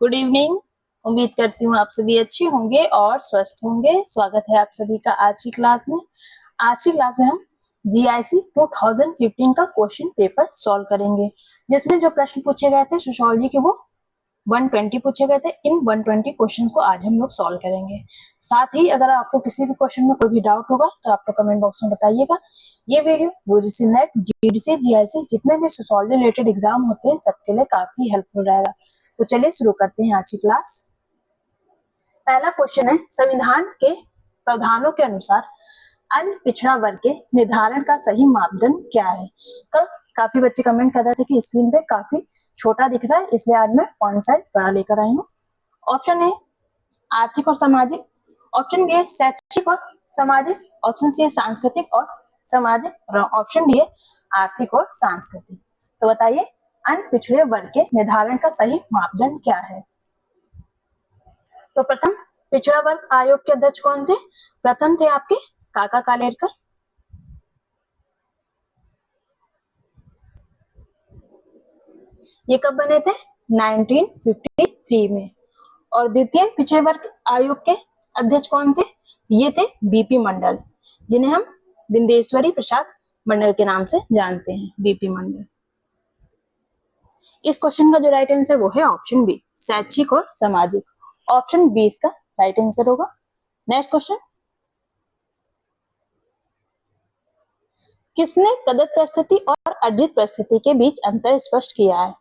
Good evening. उम्मीद करती हूँ आप सभी अच्छे होंगे और स्वस्थ होंगे। स्वागत है आप सभी का आज की क्लास में। आज की क्लास में हम जीआईसी 2015 का क्वेश्चन पेपर सॉल्व करेंगे, जिसमें जो प्रश्न पूछे गए थे सोशियोलॉजी के वो 120 पूछे गए थे। इन 120 क्वेश्चन को आज हम लोग सॉल्व करेंगे। साथ ही अगर आपको किसी भी क्वेश्चन में कोई भी डाउट होगा तो आप कमेंट बॉक्स में बताइएगा। ये video UGC net, GDC, GIC जितने भी सोशियोलॉजी रिलेटेड एग्जाम होते हैं सबके लिए काफी हेल्पफुल रहेगा। तो चलिए शुरू करते हैं आज की क्लास। पहला क्वेश्चन है, संविधान के प्रावधानों के अनुसार अन्य पिछड़ा वर्ग के निर्धारण का सही मापदंड क्या है। कल काफी बच्चे कमेंट कर रहे थे कि स्क्रीन पे काफी छोटा दिख रहा है, इसलिए आज मैं फॉन्ट साइज बड़ा लेकर आई हूँ। ऑप्शन ए आर्थिक और सामाजिक, ऑप्शन बी शैक्षिक और सामाजिक, ऑप्शन सी सांस्कृतिक और सामाजिक, और ऑप्शन डी आर्थिक और सांस्कृतिक। तो बताइए अन्य पिछड़े वर्ग के निर्धारण का सही मापदंड क्या है। तो प्रथम पिछड़ा वर्ग आयोग के अध्यक्ष कौन थे? प्रथम थे आपके काका कालेलकर। ये कब बने थे? 1953 में। और द्वितीय पिछड़े वर्ग आयोग के अध्यक्ष कौन थे? ये थे बीपी मंडल, जिन्हें हम बिंदेश्वरी प्रसाद मंडल के नाम से जानते हैं। बीपी मंडल। इस क्वेश्चन का जो राइट आंसर वो है ऑप्शन बी, शैक्षिक और सामाजिक। ऑप्शन बी इसका राइट आंसर होगा। नेक्स्ट क्वेश्चन, किसने प्रदत्त परिस्थिति और अर्जित परिस्थिति के बीच अंतर स्पष्ट किया है?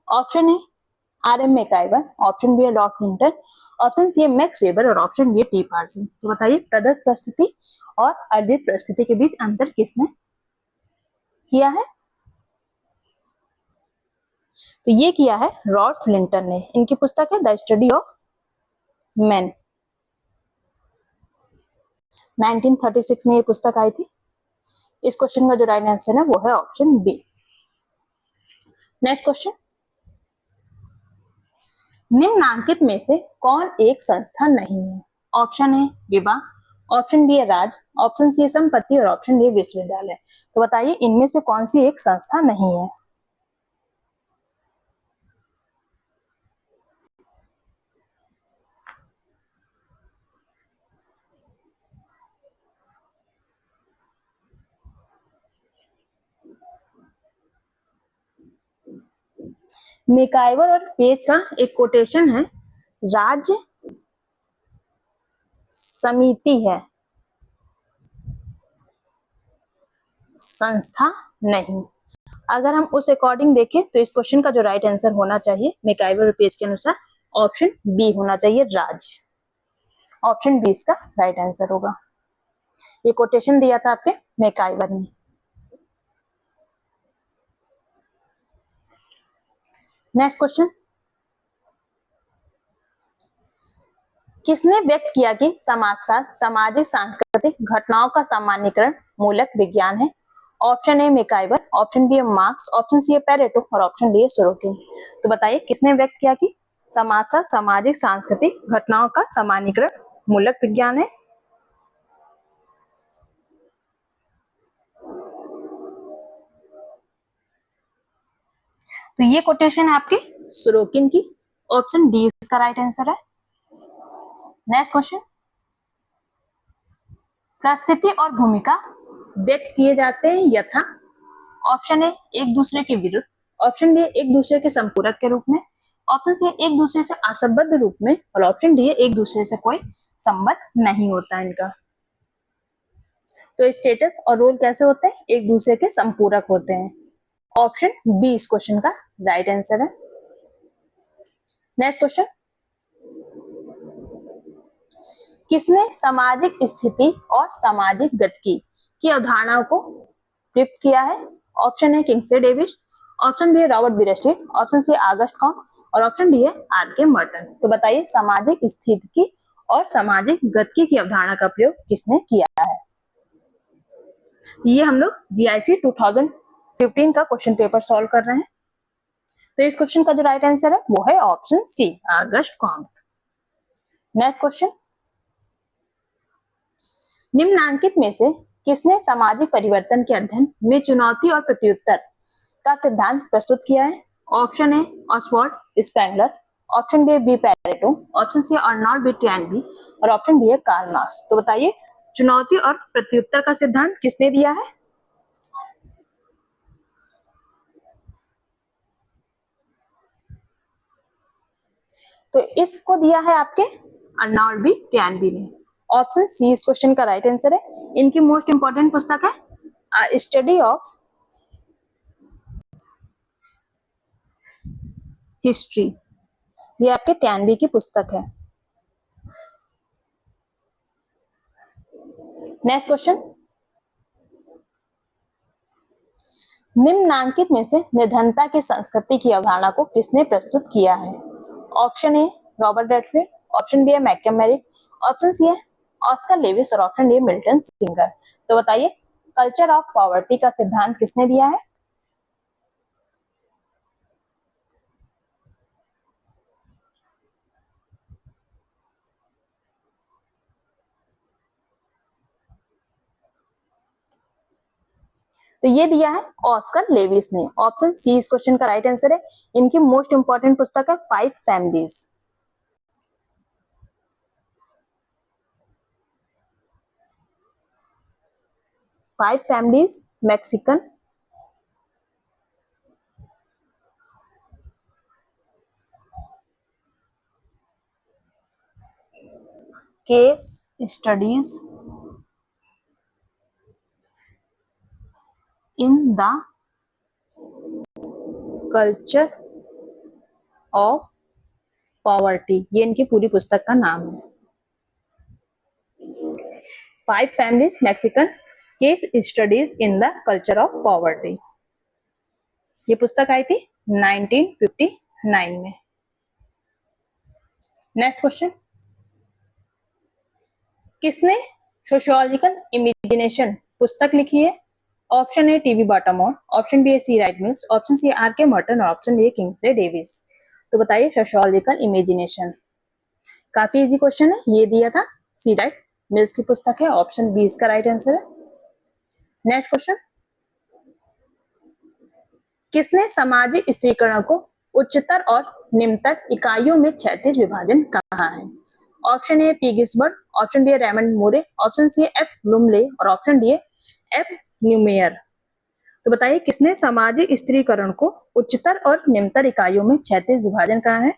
Option A R M. MacIver, option B Lord Clinton, option C Max Weber और ऑप्शन डी टी पार्सन। तो बताइए प्रदत्त परिस्थिति और अर्जित परिस्थिति के बीच अंतर किसने किया है? तो ये किया है लॉर्ड क्लिंटन ने। इनकी पुस्तक है द स्टडी ऑफ मैन। 1936 में ये पुस्तक आई थी। इस क्वेश्चन का जो राइट आंसर है वो है ऑप्शन बी। नेक्स्ट क्वेश्चन, निम्नांकित में से कौन एक संस्था नहीं है? ऑप्शन ए विवाह, ऑप्शन बी राज, ऑप्शन सी संपत्ति और ऑप्शन डी विश्वविद्यालय। तो बताइए इनमें से कौन सी एक संस्था नहीं है? मैकइवर और पेज का एक कोटेशन है, राज्य समिति है, संस्था नहीं। अगर हम उस अकॉर्डिंग देखें तो इस क्वेश्चन का जो राइट आंसर होना चाहिए मैकइवर और पेज के अनुसार ऑप्शन बी होना चाहिए, राज्य। ऑप्शन बी इसका राइट आंसर होगा। ये कोटेशन दिया था आपके मैकइवर ने। नेक्स्ट क्वेश्चन, किसने व्यक्त किया कि समाजशास्त्र सामाजिक सांस्कृतिक घटनाओं का सामान्यीकरण मूलक विज्ञान है? Option A MacIver, option B Marx, option C Pareto और ऑप्शन डी सोरोकिन। तो बताइए किसने व्यक्त किया कि समाजशास्त्र सामाजिक सांस्कृतिक घटनाओं का सामान्यीकरण मूलक विज्ञान है? तो ये कोटेशन है आपके सोरोकिन की। ऑप्शन डी इसका राइट आंसर है। नेक्स्ट क्वेश्चन, परिस्थिति और भूमिका व्यक्त किए जाते हैं यथा। ऑप्शन ए एक दूसरे के विरुद्ध, ऑप्शन बी एक दूसरे के संपूरक के रूप में, ऑप्शन सी एक दूसरे से असंबद्ध रूप में और ऑप्शन डी एक दूसरे से कोई संबंध नहीं होता इनका। तो स्टेटस और रोल कैसे होते हैं? एक दूसरे के संपूरक होते हैं। ऑप्शन बी इस क्वेश्चन का राइट आंसर है। नेक्स्ट क्वेश्चन, किसने सामाजिक स्थिति और सामाजिक गतिकी की अवधारणाओं को प्रयुक्त किया है? Option A Kingsley Davis, option B Robert Bierstedt, option C Auguste Comte और ऑप्शन डी है आर.के. मर्टन। तो बताइए सामाजिक स्थिति और सामाजिक गतिकी की अवधारणा का प्रयोग किसने किया है? ये हम लोग जीआईसी 2015 का क्वेश्चन पेपर सॉल्व कर रहे हैं। तो इस क्वेश्चन का जो राइट आंसर है वो है option C, Auguste Comte. Next question, निम्नांकित में से किसने सामाजिक परिवर्तन के अध्ययन में चुनौती और प्रत्युत्तर का सिद्धांत प्रस्तुत किया है? Option A Oswald Spengler, option B है बी पैरेटो, ऑप्शन सी है अर्नोल्ड बी टैनबी और ऑप्शन डी है कार्ल मार्क्स। तो बताइए चुनौती और प्रत्युत्तर का सिद्धांत किसने दिया है? तो इसको दिया है आपके अर्नोल्ड बी टैनबी ने। ऑप्शन सी इस क्वेश्चन का राइट आंसर है। इनकी मोस्ट इंपॉर्टेंट पुस्तक है स्टडी ऑफ हिस्ट्री, ये आपके टैनबी की पुस्तक है। नेक्स्ट क्वेश्चन, निम्नांकित में से निर्धनता की संस्कृति की अवधारणा को किसने प्रस्तुत किया है? Option A Robert Redfield, option B है मैकम मेरिट, ऑप्शन सी है ऑस्कर लेविस और ऑप्शन डी मिल्टन स्टिंगर। तो बताइए कल्चर ऑफ पॉवर्टी का सिद्धांत किसने दिया है? तो ये दिया है ऑस्कर लेविस ने। ऑप्शन सी इस क्वेश्चन का राइट आंसर है। इनकी मोस्ट इंपॉर्टेंट पुस्तक है five families. Five families Mexican case studies in the culture of poverty, ये इनकी पूरी पुस्तक का नाम है। Five families Mexican case studies in the culture of poverty, ये पुस्तक आई थी 1959 में। नेक्स्ट क्वेश्चन, किसने सोशियोलॉजिकल इमेजिनेशन पुस्तक लिखी है? Option A T B Bottomore, option B है C Wright Mills, option C R K Merton और ऑप्शन डी किंग्सले डेविस। तो बताइए सोशियोलॉजिकल इमेजिनेशन, काफी इजी क्वेश्चन है, ये दिया था सी राइट मिल्स की पुस्तक है। ऑप्शन बी इसका राइट आंसर है। नेक्स्ट क्वेश्चन, किसने सामाजिक स्त्रीकरण को उच्चतर और निम्नतर इकाइयों में क्षैतिज विभाजन कहा है? Option A P Gisbert, option B है रेमंड मोरे, ऑप्शन सी है एफ ब्लूमले और ऑप्शन डी है एफ न्यूमेयर। तो बताइए किसने सामाजिक स्त्रीकरण को उच्चतर और निम्नतर इकाइयों में क्षैतिज विभाजन कहा है?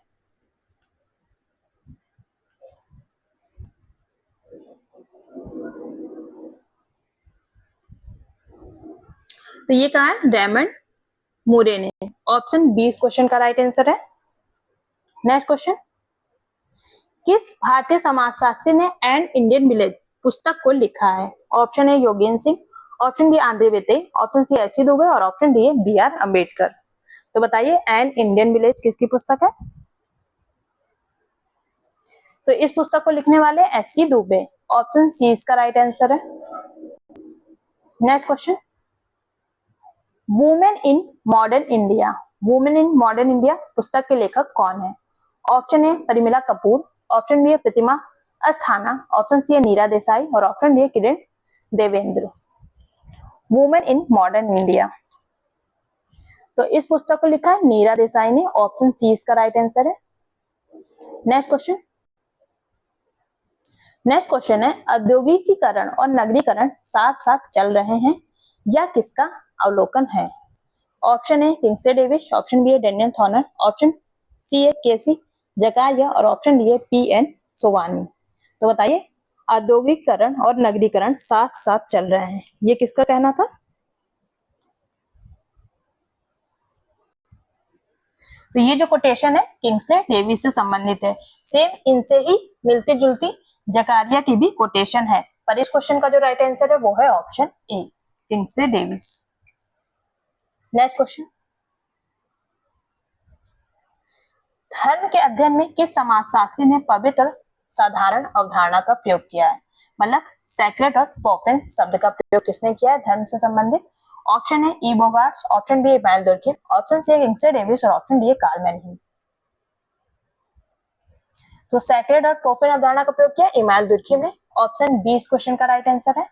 तो ये कहा है रेमंड मोरे ने। ऑप्शन बी इस क्वेश्चन का राइट आंसर है। नेक्स्ट क्वेश्चन, किस भारतीय समाजशास्त्री ने एन इंडियन विलेज पुस्तक को लिखा है? Option A Yogendra Singh, option B Andre Beteille, option C S C Dube और ऑप्शन डी है बी आर अम्बेडकर। तो बताइए एन इंडियन विलेज किसकी पुस्तक है? तो इस पुस्तक को लिखने वाले S C Dube. Option C इसका राइट आंसर है। Next question, women in modern India, women in modern India पुस्तक के लेखक कौन है? Option A Parimala Kapoor, option B है प्रतिमा अस्थाना, ऑप्शन सी है नीरा देसाई और ऑप्शन डी है Kiran Devendra. Women in modern India, तो इस पुस्तक को लिखा है नीरा देसाई ने। ऑप्शन सी इसका राइट आंसर है। नेक्स्ट क्वेश्चन, नेक्स्ट क्वेश्चन है औद्योगिकीकरण और नगरीकरण साथ साथ चल रहे हैं, यह किसका अवलोकन है? Option A Kingsley Davis, option B है डेनियल थॉर्नर, ऑप्शन सी है केसी जकारिया और ऑप्शन डी है पी एन सोवानी। तो बताइए औद्योगिकरण और नगरीकरण साथ साथ चल रहे हैं, ये किसका कहना था? तो ये जो कोटेशन है किंग्सले डेविस से संबंधित है। सेम इनसे ही मिलती जुलती जकारिया की भी कोटेशन है, पर इस क्वेश्चन का जो राइट आंसर है वो है option A Kingsley Davis. Next question, धर्म के अध्ययन में किस समाजशास्त्री ने पवित्र साधारण अवधारणा का प्रयोग किया है? मतलब सैक्रेड और प्रोफेन शब्द का प्रयोग किसने किया है धर्म से संबंधित? ऑप्शन है ई बोगार्ट्स, ऑप्शन बी है इमानुएल दुर्खिम, ऑप्शन सी है किंग्सले डेविस और ऑप्शन डी है कार्ल मैनहीम। तो सैक्रेड और प्रोफेन अवधारणा का प्रयोग किया इमानुएल दुर्खिम ने। ऑप्शन बी इस क्वेश्चन का राइट आंसर है।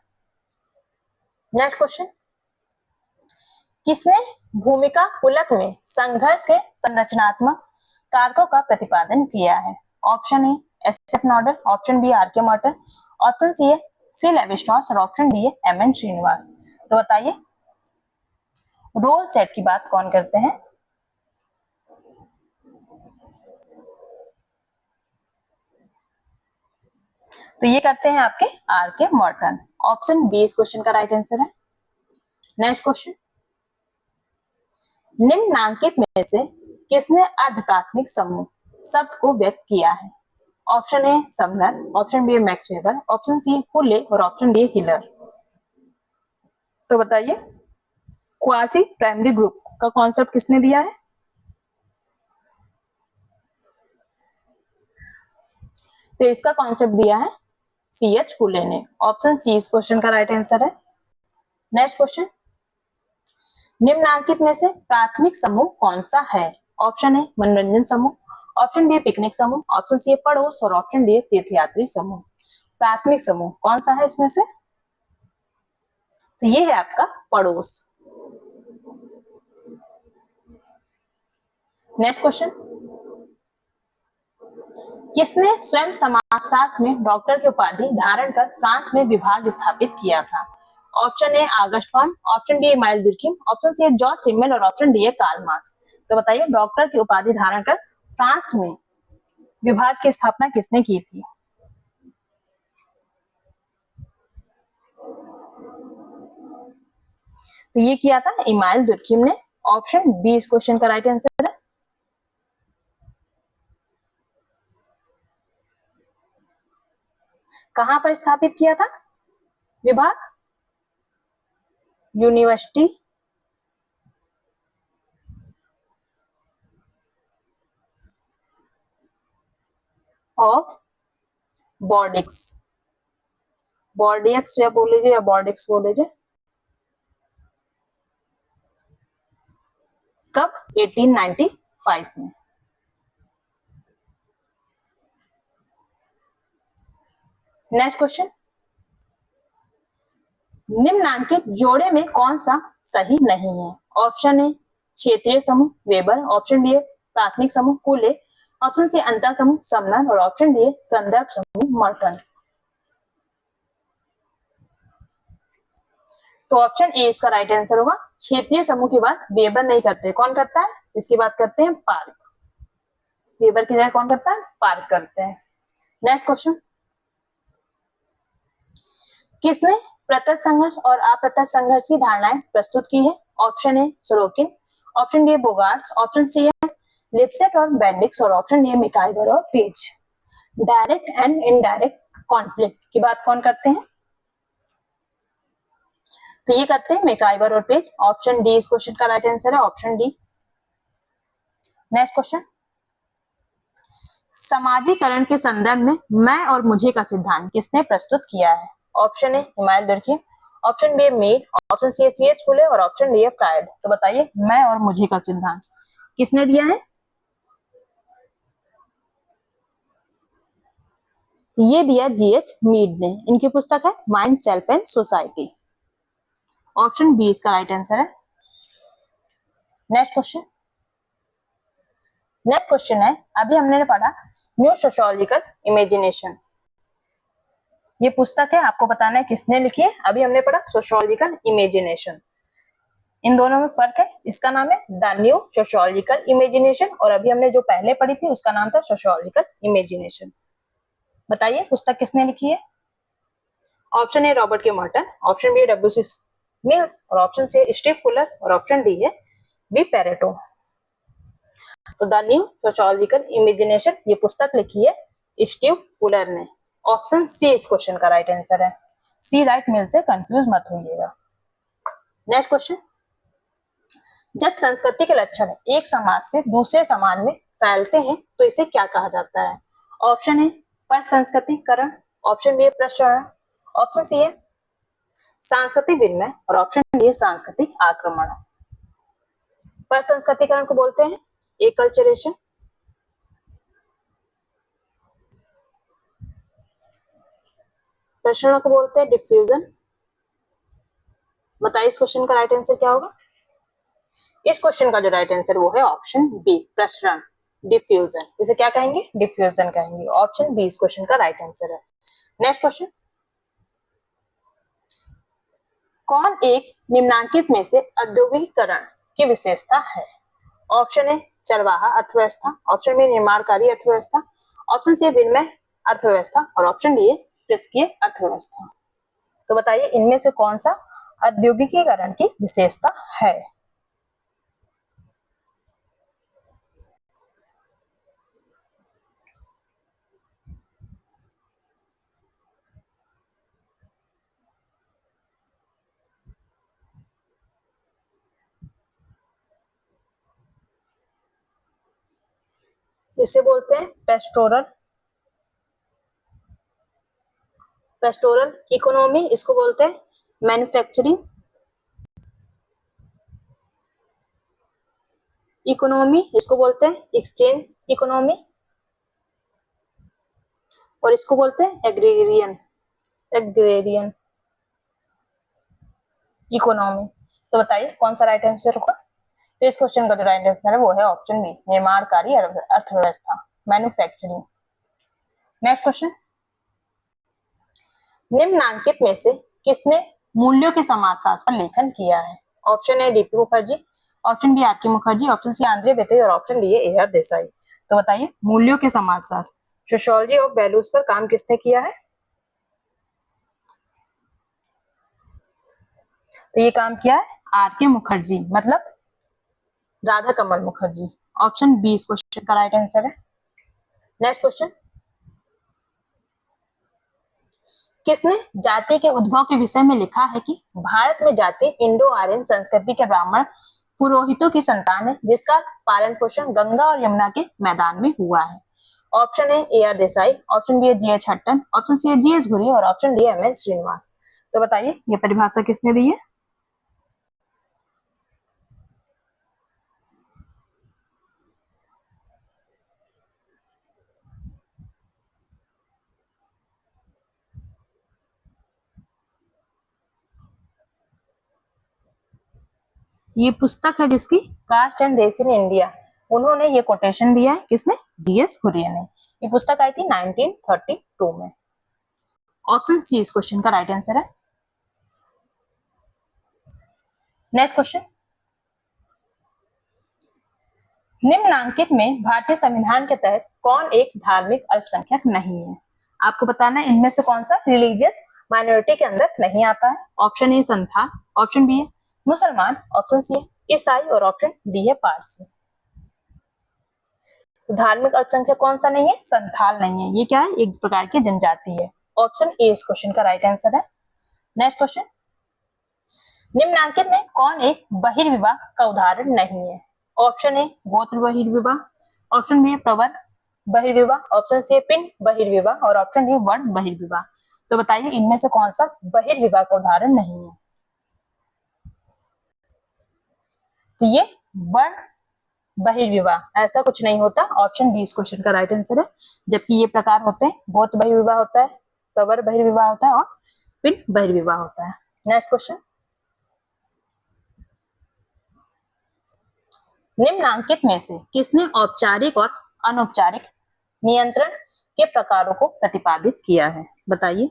नेक्स्ट क्वेश्चन, किसने भूमिका पुलक में संघर्ष के संरचनात्मक कारकों का प्रतिपादन किया है? Option A S F. Nadel, option B R K. Merton, option C है सी लेवी-स्ट्रॉस और ऑप्शन डी है एम.एन. श्रीनिवास। तो बताइए रोल सेट की बात कौन करते हैं? तो ये करते हैं आपके आर.के. मॉर्टन। ऑप्शन बी इस क्वेश्चन का राइट आंसर है। नेक्स्ट क्वेश्चन, निम्नांकित में से किसने अर्ध प्राथमिक समूह शब्द को व्यक्त किया है? Option A Sumner, option B Max Weber, option C Cooley और ऑप्शन डी हिलर। तो बताइए क्वासी प्राइमरी ग्रुप का कॉन्सेप्ट किसने दिया है? तो इसका कॉन्सेप्ट दिया है सी.एच. फुले ने। ऑप्शन सी इस क्वेश्चन का राइट आंसर है। नेक्स्ट क्वेश्चन, निम्नांकित में से प्राथमिक समूह कौन सा है? ऑप्शन ए मनोरंजन समूह, ऑप्शन बी पिकनिक समूह, ऑप्शन सी पड़ोस और ऑप्शन डी तीर्थयात्री समूह। प्राथमिक समूह कौन सा है इसमें से? तो ये है आपका पड़ोस। नेक्स्ट क्वेश्चन, किसने स्वयं समाजशास्त्र में डॉक्टर की उपाधि धारण कर फ्रांस में विभाग स्थापित किया था? ऑप्शन ए आगस्ट फॉर्म, option B Emile Durkheim, option C George Simmel और ऑप्शन डी कार्ल मार्क्स। तो बताइए डॉक्टर की उपाधि धारण कर फ्रांस में विभाग की स्थापना किसने की थी? तो ये किया था इमाइल दुर्खिम ने। ऑप्शन बी इस क्वेश्चन का राइट आंसर है। कहां पर स्थापित किया था विभाग? यूनिवर्सिटी ऑफ बॉर्डिक्स, बॉर्डियक्स या बोल लीजिए या बॉर्डिक्स बोल लीजिए। कब? 1895 में। नेक्स्ट क्वेश्चन, निम्नांकित जोड़े में कौन सा सही नहीं है? ऑप्शन ए क्षेत्रीय समूह वेबर, ऑप्शन बी प्राथमिक समूह कुले, ऑप्शन सी अंतर समूह समनर और ऑप्शन डी संदर्भ समूह मॉर्टन। तो ऑप्शन ए इसका राइट आंसर होगा। क्षेत्रीय समूह की बात वेबर नहीं करते, कौन करता है? इसकी बात करते हैं पार्क। वेबर की जगह कौन करता है? पार्क करते हैं। नेक्स्ट क्वेश्चन, किसने प्रत्यक्ष संघर्ष और अप्रत्यक्ष संघर्ष की धारणाएं प्रस्तुत की है? Option A Sorokin, option B Bogardus, option C है लिपसेट और बेंडिक्स और ऑप्शन डी मिकाइवर और Page. Direct and indirect conflict की बात कौन करते हैं? तो ये करते हैं मिकाइवर और पेज। ऑप्शन डी इस क्वेश्चन का राइट आंसर है। Option D. नेक्स्ट क्वेश्चन, समाजीकरण के संदर्भ में मैं और मुझे का सिद्धांत किसने प्रस्तुत किया है? Option A Emile Durkheim, option B Mead, option C C H. Cooley और ऑप्शन डी फ्रायड। तो बताइए मैं और मुझे का सिद्धांत किसने दिया है? ये दिया जी.एच. मीड ने। इनकी पुस्तक है mind self and society. Option B इसका राइट आंसर है। नेक्स्ट क्वेश्चन, नेक्स्ट क्वेश्चन है अभी हमने पढ़ा न्यू सोशियोलॉजिकल इमेजिनेशन। ये पुस्तक है, आपको बताना है किसने लिखी है। अभी हमने पढ़ा सोशियोलॉजिकल इमेजिनेशन। इन दोनों में फर्क है। इसका नाम है द न्यू सोशियोलॉजिकल इमेजिनेशन और अभी हमने जो पहले पढ़ी थी उसका नाम था सोशियोलॉजिकल इमेजिनेशन। बताइए पुस्तक किसने लिखी है? ऑप्शन ए रॉबर्ट के मॉर्टन, ऑप्शन बी डब्ल्यू.सी. मिल्स और ऑप्शन सी स्टीव फुलर और ऑप्शन डी है वी पेरेटो। तो द न्यू सोशियोलॉजिकल इमेजिनेशन ये पुस्तक लिखी है स्टीव फुलर ने। ऑप्शन सी इस क्वेश्चन का राइट आंसर है। सी राइट मिल से कंफ्यूज मत होइएगा। नेक्स्ट क्वेश्चन, जब संस्कृति के लक्षण एक समाज से दूसरे समाज में फैलते हैं तो इसे क्या कहा जाता है? ऑप्शन ए पर संस्कृतिकरण, ऑप्शन बी प्रसारण, ऑप्शन सी है सांस्कृतिक विनिमय और ऑप्शन डी है सांस्कृतिक आक्रमण। पर संस्कृतिकरण को बोलते हैं एकल्चरेशन, प्रसारण को बोलते हैं डिफ्यूजन। बताइए इस क्वेश्चन का राइट आंसर क्या होगा? इस क्वेश्चन का जो राइट आंसर वो है ऑप्शन बी प्रसारण। डिफ्यूजन। इसे क्या कहेंगे? डिफ्यूजन कहेंगे। ऑप्शन बी इस क्वेश्चन का राइट आंसर है। नेक्स्ट क्वेश्चन, कौन एक निम्नांकित में से औद्योगिकीकरण की विशेषता है? ऑप्शन ए चरवाहा अर्थव्यवस्था, ऑप्शन बी निर्माणकारी अर्थव्यवस्था, ऑप्शन सी विनिमय अर्थव्यवस्था और ऑप्शन डी कृषकीय अर्थव्यवस्था। तो बताइए इनमें से कौन सा औद्योगिकीकरण की विशेषता है? इसे बोलते हैं पेस्टोरल इकोनॉमी, इसको बोलते हैं मैन्युफैक्चरिंग इकोनॉमी, इसको बोलते हैं एक्सचेंज इकोनॉमी और इसको बोलते हैं एग्रेरियन इकोनॉमी। तो बताइए कौन सा राइट आंसर होगा? तो इस क्वेश्चन का जो राइट आंसर है वो है ऑप्शन बी निर्माणकारी अर्थव्यवस्था, मैन्युफैक्चरिंग। नेक्स्ट क्वेश्चन, निम्नांकित में से किसने मूल्यों के समाजशास्त्र पर लेखन किया है? Option A D P Mukherjee, option B R K Mukherjee, option C Andre Beteille और option D A R Desai. तो बताइए मूल्यों के समाजशास्त्र, सोशियोलॉजी ऑफ वैल्यूज पर काम किसने किया है? तो ये काम किया है आर के मुखर्जी, मतलब राधा कमल मुखर्जी। ऑप्शन बी इस क्वेश्चन का राइट आंसर है। नेक्स्ट क्वेश्चन, किसने जाति के उद्भव के विषय में लिखा है कि भारत में जाति इंडो आर्यन संस्कृति के ब्राह्मण पुरोहितों की संतान है जिसका पालन पोषण गंगा और यमुना के मैदान में हुआ है? Option A R Desai, option B G H Hutton, option C G S Ghurye और option D M S Srinivas. तो बताइए ये परिभाषा किसने दी है? ये पुस्तक है जिसकी caste and race in India, उन्होंने ये कोटेशन दिया है। किसने? जीएस कुरियन ने। ये पुस्तक आई थी 1932 में। ऑप्शन सी इस क्वेश्चन का राइट आंसर है। नेक्स्ट क्वेश्चन, निम्नांकित में भारतीय संविधान के तहत कौन एक धार्मिक अल्पसंख्यक नहीं है? आपको बताना है इनमें से कौन सा रिलीजियस माइनॉरिटी के अंदर नहीं आता है। Option A Santhal, option B है मुसलमान, ऑप्शन सी है ईसाई और ऑप्शन डी है पारसी। तो धार्मिक अल्पसंख्यक कौन सा नहीं है? संथाल नहीं है। ये क्या है? एक प्रकार की जनजाति है। ऑप्शन ए इस क्वेश्चन का राइट आंसर है। नेक्स्ट क्वेश्चन, निम्नांकित में कौन एक बहिर्विवाह का उदाहरण नहीं है? ऑप्शन ए गोत्र बहिर्विवाह, ऑप्शन बी प्रवर बहिर्विवाह, ऑप्शन सी पिंड बहिर्विवाह और ऑप्शन डी वर्ण बहिर्विवाह। तो बताइए इनमें से कौन सा बहिर्विवाह का उदाहरण नहीं है? तो ये वर्ण बहिर्विवाह ऐसा कुछ नहीं होता। ऑप्शन डी इस क्वेश्चन का राइट आंसर है। जबकि ये प्रकार होते हैं गोत्र बहिर्विवाह होता है, प्रवर बहिर्विवाह होता है और पिंड बहिर्विवाह होता है। नेक्स्ट क्वेश्चन, निम्नांकित में से किसने औपचारिक और अनौपचारिक नियंत्रण के प्रकारों को प्रतिपादित किया है? बताइए।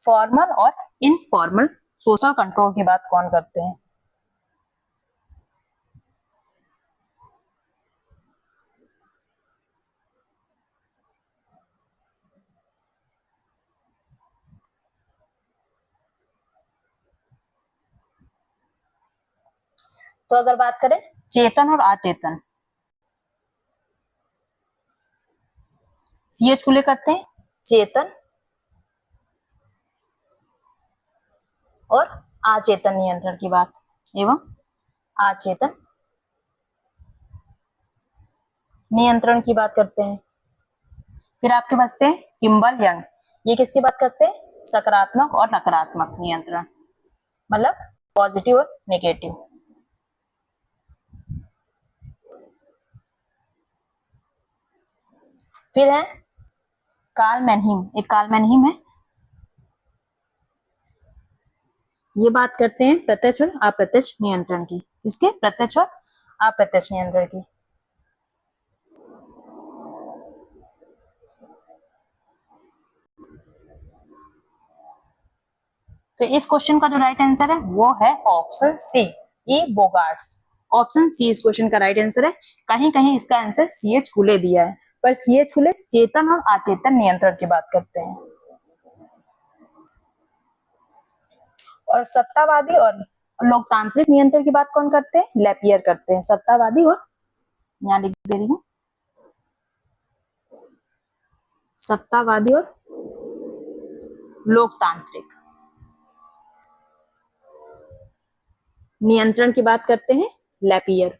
फॉर्मल और इनफॉर्मल सोशल कंट्रोल की बात कौन करते हैं? तो अगर बात करें चेतन और अचेतन, सीएच खुले करते हैं चेतन और अचेतन नियंत्रण की बात एवं अचेतन नियंत्रण की बात करते हैं। फिर आपके बचते हैं किम्बल यंग, ये किसकी बात करते हैं? सकारात्मक और नकारात्मक नियंत्रण, मतलब पॉजिटिव और नेगेटिव। फिर है कार्ल मैनहीम, एक कार्ल मैनहीम है, ये बात करते हैं प्रत्यक्ष और अप्रत्यक्ष नियंत्रण की। इसके प्रत्यक्ष और अप्रत्यक्ष नियंत्रण की। तो इस क्वेश्चन का जो राइट आंसर है वो है ऑप्शन सी, ई बोगार्ट्स। ऑप्शन सी इस क्वेश्चन का राइट आंसर है। कहीं कहीं इसका आंसर CH फुले दिया है, पर CH फुले चेतन और अचेतन नियंत्रण की बात करते हैं। और सत्तावादी और लोकतांत्रिक नियंत्रण की बात कौन करते हैं? लैपियर करते हैं। सत्तावादी और, यहाँ लिख दे रही हूँ, सत्तावादी और लोकतांत्रिक नियंत्रण की बात करते हैं लैपियर।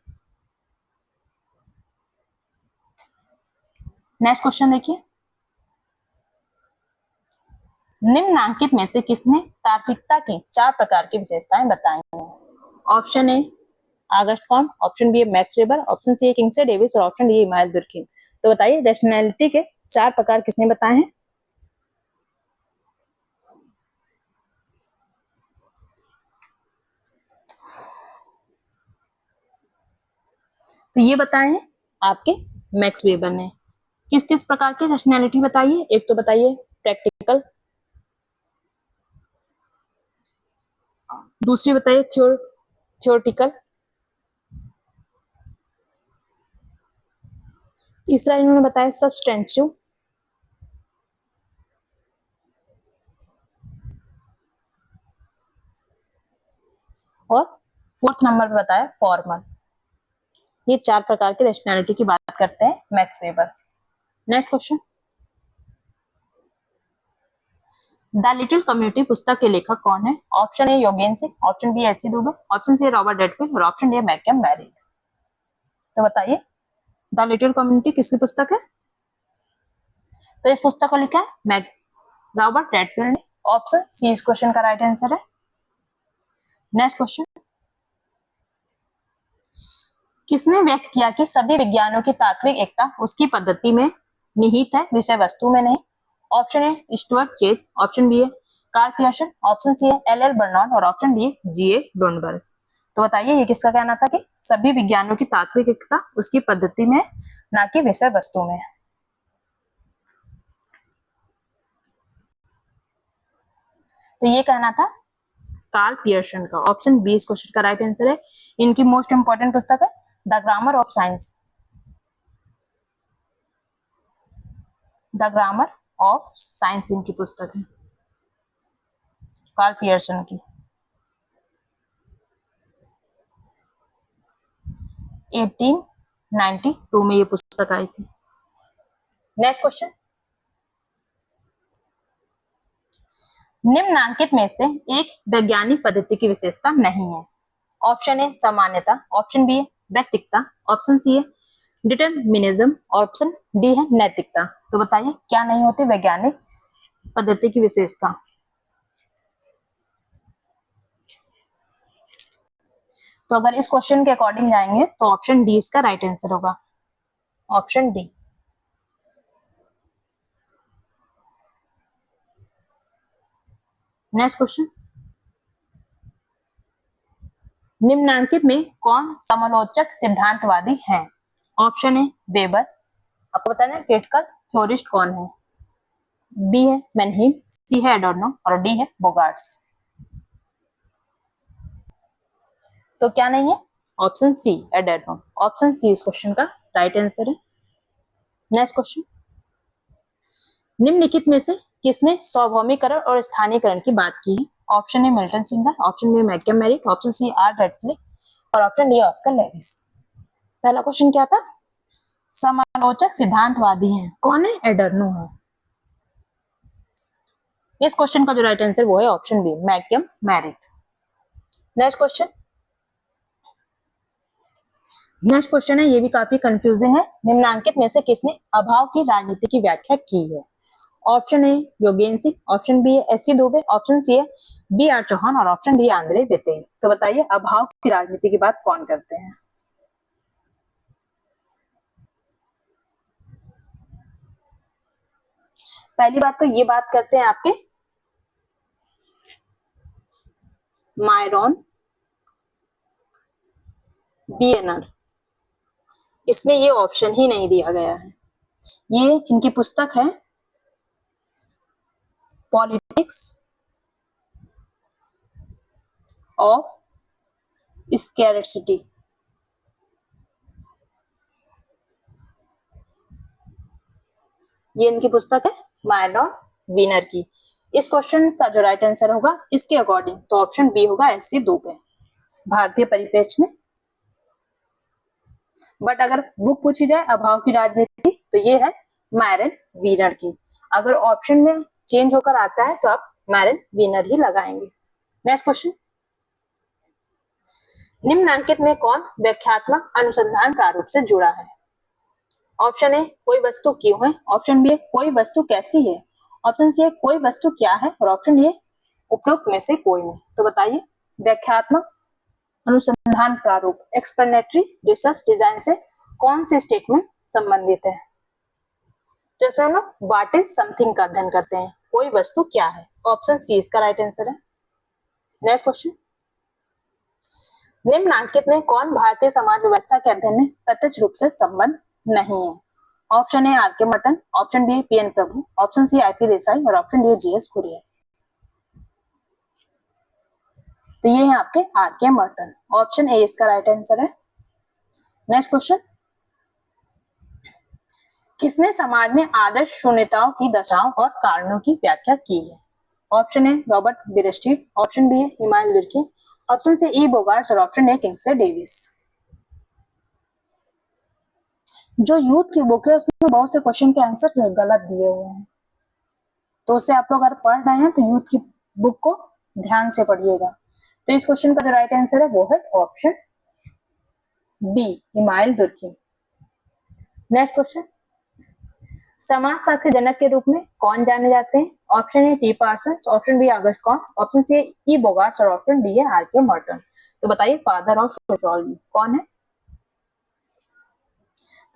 नेक्स्ट क्वेश्चन देखिए, निम्नांकित में से किसने तार्किकता की 4 प्रकार की विशेषताएं बताई हैं? Option A Auguste Comte, option B Max Weber, option C Kingsley Davis और ऑप्शन डी इमानुएल दुर्खिम। तो बताइए रैशनैलिटी के 4 प्रकार किसने बताए हैं? तो ये बताए हैं आपके मैक्स वेबर ने। किस किस प्रकार की रैशनैलिटी बताइए? एक तो बताइए प्रैक्टिकल, दूसरी बताइए थ्योरेटिकल, तीसरा इन्होंने बताया सब्सटेंशियल, और फोर्थ नंबर पे बताया फॉर्मल। ये 4 प्रकार की रैशनैलिटी की बात करते हैं Max Weber. Next question, the little community पुस्तक के लेखक कौन है? Option A Yogen Singh, option B S C Dube, option C Robert Redfield और ऑप्शन डी मैककेम मैरिट। तो बताइए द लिटिल कम्युनिटी किसकी पुस्तक है? तो इस पुस्तक को लिखा है रॉबर्ट रेडफील्ड ने। ऑप्शन सी इस क्वेश्चन का राइट आंसर है। नेक्स्ट क्वेश्चन, किसने व्यक्त किया कि सभी विज्ञानों की तात्विक एकता उसकी पद्धति में निहित है, विषय वस्तु में नहीं? ऑप्शन ए स्टुअर्ट चेत, ऑप्शन बी है कार्ल पियर्सन, ऑप्शन सी है LL बर्नौली और ऑप्शन डी है GA डोनबर्ग। तो बताइए ये किसका कहना था कि सभी विज्ञानों की तात्विक एकता उसकी पद्धति में, ना कि विषय वस्तु में? तो ये कहना था कार्ल पियर्सन का। ऑप्शन बी इस क्वेश्चन का राइट आंसर है। इनकी मोस्ट इंपोर्टेंट पुस्तक है the grammar of science, the grammar of science इनकी पुस्तक है, कार्ल पियर्सन की। 1892 में ये पुस्तक आई थी। नेक्स्ट क्वेश्चन, निम्नांकित में से एक वैज्ञानिक पद्धति की विशेषता नहीं है? ऑप्शन ए सामान्यता, ऑप्शन बी है व्यक्तिकता, ऑप्शन सी है डिटरमिनिज्म, ऑप्शन डी है नैतिकता। तो बताइए क्या नहीं होती वैज्ञानिक पद्धति की विशेषता? तो अगर इस क्वेश्चन के अकॉर्डिंग जाएंगे तो ऑप्शन डी इसका राइट आंसर होगा, ऑप्शन डी। नेक्स्ट क्वेश्चन, निम्नांकित में कौन समालोचक सिद्धांतवादी है? ऑप्शन ए वेबर, आपको बताना है क्रिटिकल थ्योरिस्ट कौन है? बी है मैनहीम, सी है एडोर्नो और डी है बोगार्ट्स। तो क्या नहीं है? ऑप्शन सी एडोर्नो। ऑप्शन सी इस क्वेश्चन का राइट आंसर है। नेक्स्ट क्वेश्चन, निम्नलिखित में से किसने सार्वभौमिकरण और स्थानीयकरण की बात की है? Option A Milton Singer, option B McKim Marriott, option C R Radcliffe और ऑप्शन डी ऑस्कर लेविस। पहला क्वेश्चन क्या था? समालोचक सिद्धांतवादी हैं, कौन है? एडोर्नो है। इस क्वेश्चन का जो राइट आंसर वो है option B McKim Marriott. Next question, next question है, ये भी काफी कंफ्यूजिंग है। निम्नांकित में से किसने अभाव की राजनीति की व्याख्या की है? Option A Yogen Singh, option B है S C Dube, option C है BR चौहान और ऑप्शन डी आंद्रे बितेन। तो बताइए अभाव की राजनीति की बात कौन करते हैं? पहली बात तो ये बात करते हैं आपके मायरॉन बीएनआर। इसमें ये ऑप्शन ही नहीं दिया गया है। ये इनकी पुस्तक है पॉलिटिक्स ऑफ स्कैरसिटी। ये इनकी पुस्तक है मायरन वीनर की। इस क्वेश्चन का जो राइट आंसर होगा इसके अकॉर्डिंग तो ऑप्शन बी होगा SC दुबे। भारतीय परिप्रेक्ष्य में, बट अगर बुक पूछी जाए अभाव की राजनीति तो ये है मायरन वीनर की। अगर ऑप्शन में चेंज होकर आता है तो आप मायरन वीनर ही लगाएंगे। नेक्स्ट क्वेश्चन, निम्नांकित में कौन व्याख्यात्मक अनुसंधान प्रारूप से जुड़ा है? ऑप्शन ए कोई वस्तु क्यों है, ऑप्शन बी कोई वस्तु कैसी है, ऑप्शन सी कोई वस्तु क्या है और ऑप्शन डी उपरोक्त में से कोई नहीं। तो बताइए व्याख्यात्मक अनुसंधान प्रारूप एक्सप्लेनेटरी रिसर्च डिजाइन से कौन सी स्टेटमेंट संबंधित है? तो इसमें हम लोग व्हाट इज समथिंग का अध्ययन करते हैं, कोई वस्तु क्या है, ऑप्शन सी इसका राइट आंसर है। नेक्स्ट क्वेश्चन, निम्नांकित में कौन भारतीय समाज व्यवस्था के अध्ययन में प्रत्यक्ष रूप से संबंध नहीं है? Option A R K. Merton, option B PN Prabhu, option C I.P. Desai और ऑप्शन डी GS कुरियन। तो ये है आपके R.के. मटन, ऑप्शन ए इसका राइट आंसर है। नेक्स्ट क्वेश्चन, किसने समाज में आदर्श शून्यताओं की दशाओं और कारणों की व्याख्या की है? Option A Robert Bierstedt, option B Emmanuel Durkheim, option C E. Bogardus और ऑप्शन ए किंग्सले डेविस। जो यूथ की बुक है उसमें बहुत से क्वेश्चन के आंसर गलत दिए हुए हैं, तो उससे आप लोग अगर पढ़ रहे हैं तो यूथ की बुक को ध्यान से पढ़िएगा। तो इस क्वेश्चन का जो राइट आंसर है वो है option B Emmanuel Durkheim. Next question, समाजशास्त्र के जनक के रूप में कौन जाने जाते हैं? Option A T. Parsons, option B Auguste Comte, option C E. Bogardus और ऑप्शन डी है R.के. मर्टन। तो बताइए फादर ऑफ सोशियोलॉजी कौन है?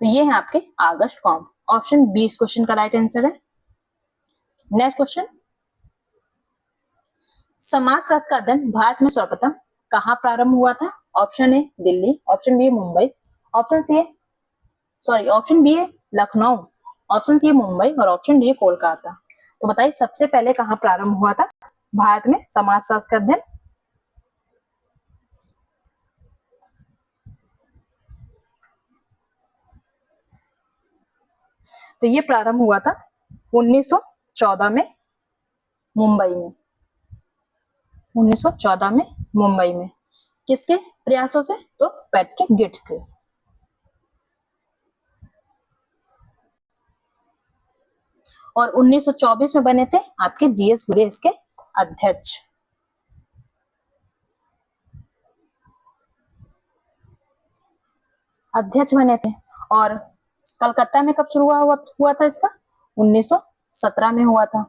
तो ये है आपके ऑगस्ट कॉम्ट, ऑप्शन बी इस क्वेश्चन का राइट आंसर है। नेक्स्ट क्वेश्चन, समाजशास्त्र का अध्ययन भारत में सर्वप्रथम कहाँ प्रारंभ हुआ था? Option A Delhi, option B Mumbai, option B है लखनऊ, ऑप्शन सी मुंबई और ऑप्शन डी कोलकाता। तो बताइए सबसे पहले कहाँ प्रारंभ हुआ था भारत में समाजशास्त्र का अध्ययन? तो ये प्रारंभ हुआ था 1914 में मुंबई में, 1914 में मुंबई में। किसके प्रयासों से? तो पैट्रिक गिट्स के। और 1924 में बने थे आपके GS कुरियन इसके अध्यक्ष। बने थे। और कलकत्ता में कब शुरू हुआ था इसका? 1917 में हुआ था।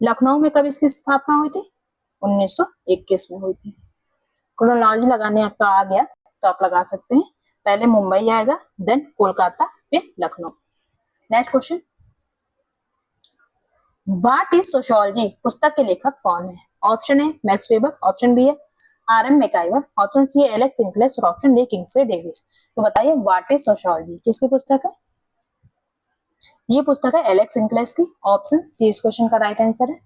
लखनऊ में कब इसकी स्थापना हुई थी? 1921 में हुई थी। क्रोनोलॉजी लगाने आपका आ गया तो आप लगा सकते हैं, पहले मुंबई आएगा, देन कोलकाता, फिर Lucknow. Next question, what is sociology पुस्तक के लेखक कौन है? Option A Max Weber, option B है RM मैकाइवर, ऑप्शन सी है एलेक्स इंक्लेस और ऑप्शन डी किंग्सले डेविस। तो बताइए व्हाट इज सोशियोलॉजी किसकी पुस्तक है? ये पुस्तक है एलेक्स इंक्लेस की, ऑप्शन सी इस क्वेश्चन का राइट आंसर है।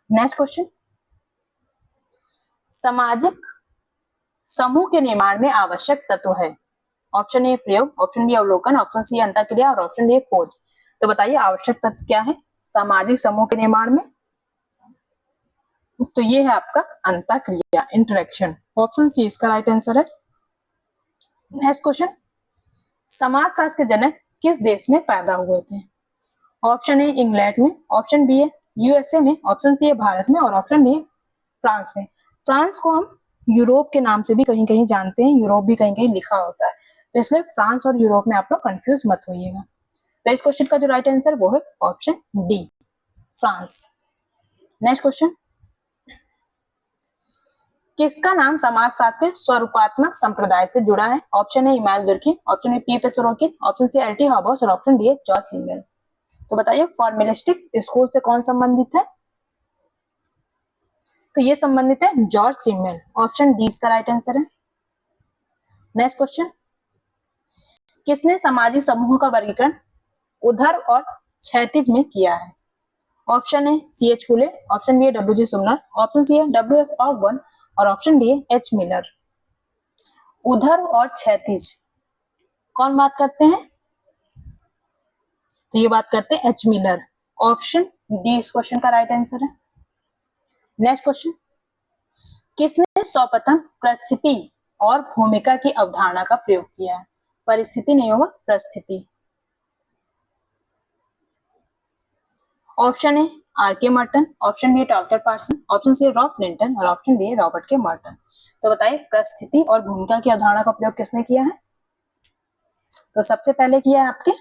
नेक्स्ट क्वेश्चन, सामाजिक समूह के निर्माण में आवश्यक तत्व है? ऑप्शन ए प्रयोग, ऑप्शन बी अवलोकन, ऑप्शन सी अंतःक्रिया और ऑप्शन डी खोज। तो बताइए आवश्यक तत्व क्या है सामाजिक समूह के निर्माण में? तो ये है आपका अंतःक्रिया, इंटरेक्शन, ऑप्शन सी इसका राइट आंसर है। नेक्स्ट क्वेश्चन, समाजशास्त्र के जनक किस देश में पैदा हुए थे? ऑप्शन ए इंग्लैंड में, ऑप्शन बी है USA में, ऑप्शन सी है भारत में और ऑप्शन डी फ्रांस में। फ्रांस को हम यूरोप के नाम से भी कहीं कहीं जानते हैं, यूरोप भी कहीं कहीं लिखा होता है, तो इसलिए फ्रांस और यूरोप में आप लोग कंफ्यूज मत होइएगा। तो इस क्वेश्चन का जो राइट आंसर वो है option D France. Next question, किसका नाम समाजशास्त्र के स्वरूपात्मक संप्रदाय से जुड़ा है? Option A Emmanuel Durkheim, option A P. Sorokin, option C L.T. Hobhouse और ऑप्शन डी है जॉर्ज सिंगल। तो बताइए फॉर्मुलिस्टिक स्कूल से कौन संबंधित है? तो ये संबंधित है जॉर्ज सिमेल, ऑप्शन डी इसका राइट आंसर है। नेक्स्ट क्वेश्चन, किसने सामाजिक समूहों का वर्गीकरण उधर और क्षैतिज में किया है? Option A C H Cooley, option B है W G Sumner, option C है डब्ल्यू एफ ऑगबर्न और ऑप्शन डी है एच मिलर। उधर और क्षैतिज कौन बात करते हैं? तो ये बात करते हैं एच मिलर, ऑप्शन डी इस क्वेश्चन का राइट आंसर है। नेक्स्ट क्वेश्चन, किसने सर्वप्रथम परिस्थिति और भूमिका की अवधारणा का प्रयोग किया है? परिस्थिति नहीं होगा, परिस्थिति। Option A R K Merton, option B doctor Parson, option C Ralph Linton और option D Robert K Merton. तो बताइए परिस्थिति और भूमिका की अवधारणा का प्रयोग किसने किया है? तो सबसे पहले किया है आपके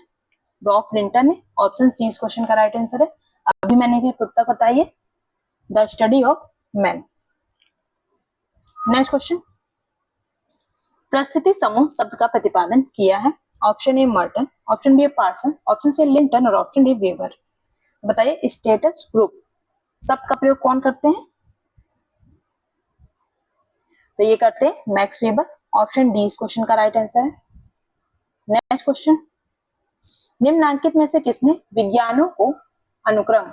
रॉफ लिंटन ने, ऑप्शन सी इस क्वेश्चन का राइट आंसर है। अभी मैंने की पुस्तक बताइए the study of man. Next question, परिस्थिति समूह शब्द का प्रतिपादन किया है? Option A Merton, option B Parson, option C Linton और ऑप्शन डी वेबर। बताइए स्टेटस ग्रुप शब्द का प्रयोग कौन करते हैं? तो ये करते हैं मैक्स वेबर, ऑप्शन डी इस क्वेश्चन का राइट आंसर है। नेक्स्ट क्वेश्चन, निम्नलिखित में से किसने विज्ञानों को अनुक्रम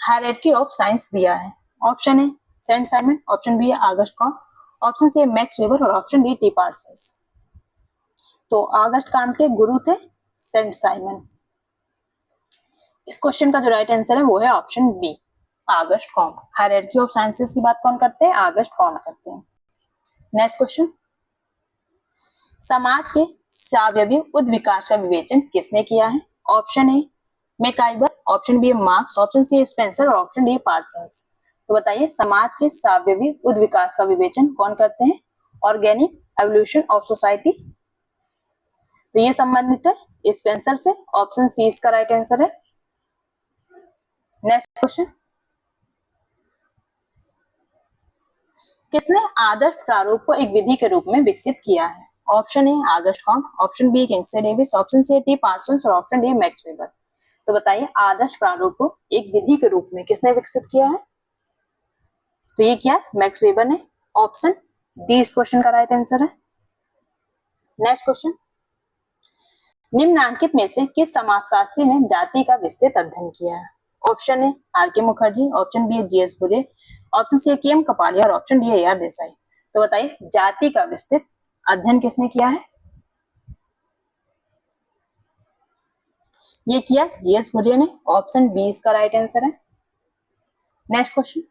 हायरार्की ऑफ साइंस दिया है? Option A Saint Simon, option B है आगस्ट कॉम्ट, ऑप्शन सी है मैक्स वेबर और ऑप्शन डी टी पार्सेल्स। तो आगस्ट कॉम्ट के गुरु थे सेंट साइमन। इस क्वेश्चन का जो राइट आंसर है वो है option B Auguste Comte. Hierarchy of sciences की बात कौन करते हैं? आगस्ट कॉम्ट करते हैं। नेक्स्ट क्वेश्चन, समाज के सावयवी उद्विकास का विवेचन किसने किया है? Option A MacIver, option B Marx, option C Spencer और ऑप्शन डी पार्सन्स। तो बताइए समाज के सावयवी उद्विकास का विवेचन कौन करते हैं? Organic evolution of society. तो ये संबंधित है स्पेंसर से, ऑप्शन सी इसका राइट आंसर है। नेक्स्ट क्वेश्चन, किसने आदर्श प्रारूप को एक विधि के रूप में विकसित किया है? Option A Auguste Comte, option B Kingsley Davis, option C T Parsons और ऑप्शन डी मैक्स वेबर। तो बताइए आदर्श प्रारूप को एक विधि के रूप में किसने विकसित किया है? तो ये क्या है? मैक्स वेबर ने, ऑप्शन डी इस क्वेश्चन का राइट आंसर है। नेक्स्ट क्वेश्चन, निम्नलिखित में से किस समाजशास्त्री ने जाति का विस्तृत अध्ययन किया है? Option A R K Mukherjee, option B G S Ghurye, option C K M Kapadia और option D A R Desai. तो बताइए जाति का विस्तृत अध्ययन किसने किया है? ये किया जी एस बुरे ने, ऑप्शन बी इसका राइट आंसर है। नेक्स्ट क्वेश्चन,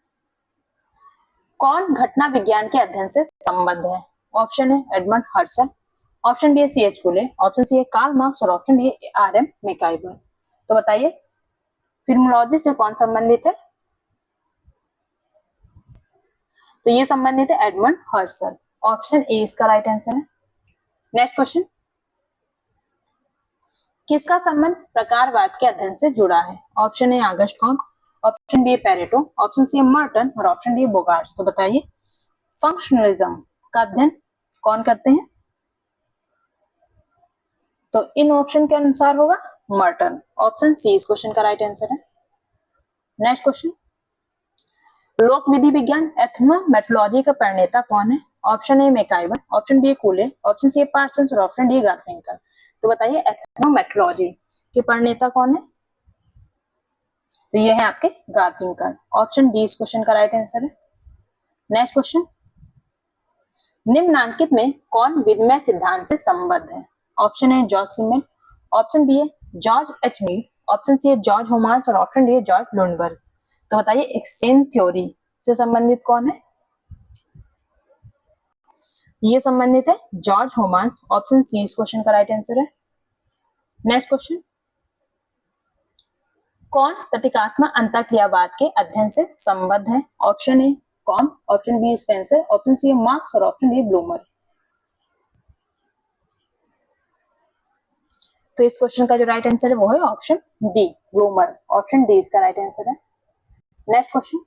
कौन घटना विज्ञान के अध्ययन से संबद्ध है? Option A Edmund Husserl, option B C H Cooley, option C Karl Marx और option D R M MacIver. तो बताइए फिल्मोलॉजी से कौन संबंधित है? तो ये संबंधित है एडमंड हर्सल, ऑप्शन ए इसका राइट आंसर है। नेक्स्ट क्वेश्चन, किसका संबंध प्रकारवाद के अध्ययन से जुड़ा है? Option A Auguste Comte, option B Pareto, option C Merton और ऑप्शन डी बोगार्ट्स। तो बताइए फंक्शनलिज्म का अध्ययन कौन करते हैं? तो इन ऑप्शन के अनुसार होगा मर्टन, ऑप्शन सी इस क्वेश्चन का राइट आंसर है। नेक्स्ट क्वेश्चन, लोक विधि विज्ञान एथनोमेट्रोलॉजी का प्रणेता कौन है? Option A MacIver, option B Cooley, option C Parsons और ऑप्शन डी गार्फिंकल। तो बताइए एथनोमेट्रोलॉजी के प्रणेता कौन है? तो ये है आपके गार्फिंकल, ऑप्शन डी इस क्वेश्चन का राइट आंसर है। नेक्स्ट क्वेश्चन, निम्नलिखित में कौन विनिमय सिद्धांत से संबद्ध है? Option A George Simmel, option B है George H Mead, option C है जॉर्ज होमान्स और ऑप्शन डी है जॉर्ज लुंडबर्ग। तो बताइए एक्सचेंज थ्योरी से संबंधित कौन है? ये संबंधित है जॉर्ज होमान्स, ऑप्शन सी इस क्वेश्चन का राइट आंसर है। नेक्स्ट क्वेश्चन, कौन प्रतीकात्मक अंतःक्रियावाद के अध्ययन से संबद्ध है? Option A Comte, option B Spencer, option C Marx और ऑप्शन डी ब्लूमर। तो इस क्वेश्चन का जो राइट आंसर है वो है option D Blumer, option D इसका राइट आंसर है। नेक्स्ट क्वेश्चन,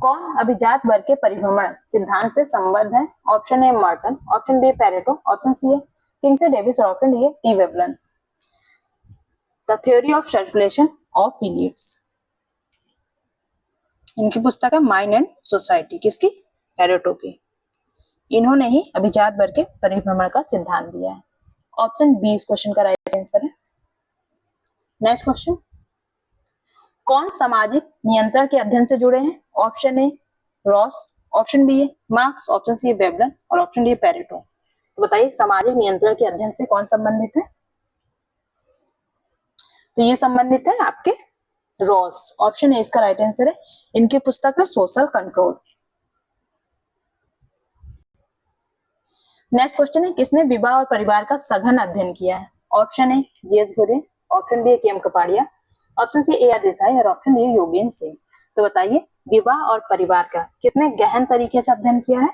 कौन अभिजात वर्ग के परिभ्रमण सिद्धांत से संबद्ध है? Option A Merton, option B Pareto, option C है किंगस्ले डेविस और ऑप्शन डी है T Veblen. The theory of circulation of elites. इनकी पुस्तक है माइंड एंड सोसाइटी, किसकी? पैरेटो की। इन्होंने ही अभिजात वर्ग के परिभ्रमण का सिद्धांत दिया है। ऑप्शन बी इस क्वेश्चन का राइट आंसर है। नेक्स्ट क्वेश्चन, कौन सामाजिक नियंत्रण के अध्ययन से जुड़े हैं? Option A Ross, option B Marx, option C Veblen और ऑप्शन डी पैरेटो। तो बताइए सामाजिक नियंत्रण के अध्ययन से कौन संबंधित है? तो ये संबंधित है आपके रॉस। ऑप्शन ए इसका राइट आंसर है। इनकी पुस्तक है सोशल कंट्रोल। नेक्स्ट क्वेश्चन है, किसने विवाह और परिवार का सघन अध्ययन किया है? Option A G S Ghurye, option B K M Kapadia, option C A R Desai और ऑप्शन डी योगेंद्र सिंह। तो बताइए विवाह और परिवार का किसने गहन तरीके से अध्ययन किया है?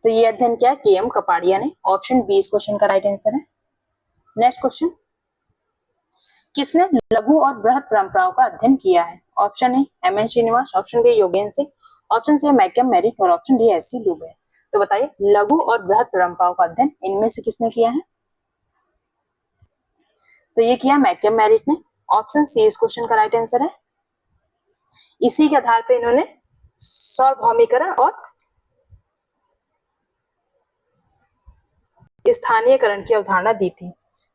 तो ये अध्ययन किया के एम कपाड़िया ने। ऑप्शन बी इस क्वेश्चन का राइट आंसर है। नेक्स्ट क्वेश्चन, किसने लघु और बृहत परंपराओं का अध्ययन किया है? Option A M N Srinivas, option B Yogendra Singh, option C McKim Marriott और option D S C Dube. तो बताइए लघु और बृहत परंपराओं का अध्ययन इनमें से किसने किया है? तो ये किया मैकम मेरिट ने। ऑप्शन सी इस क्वेश्चन का राइट आंसर है। इसी के आधार पर इन्होंने सार्वभौमिकरण और स्थानीयकरण की अवधारणा दी थी।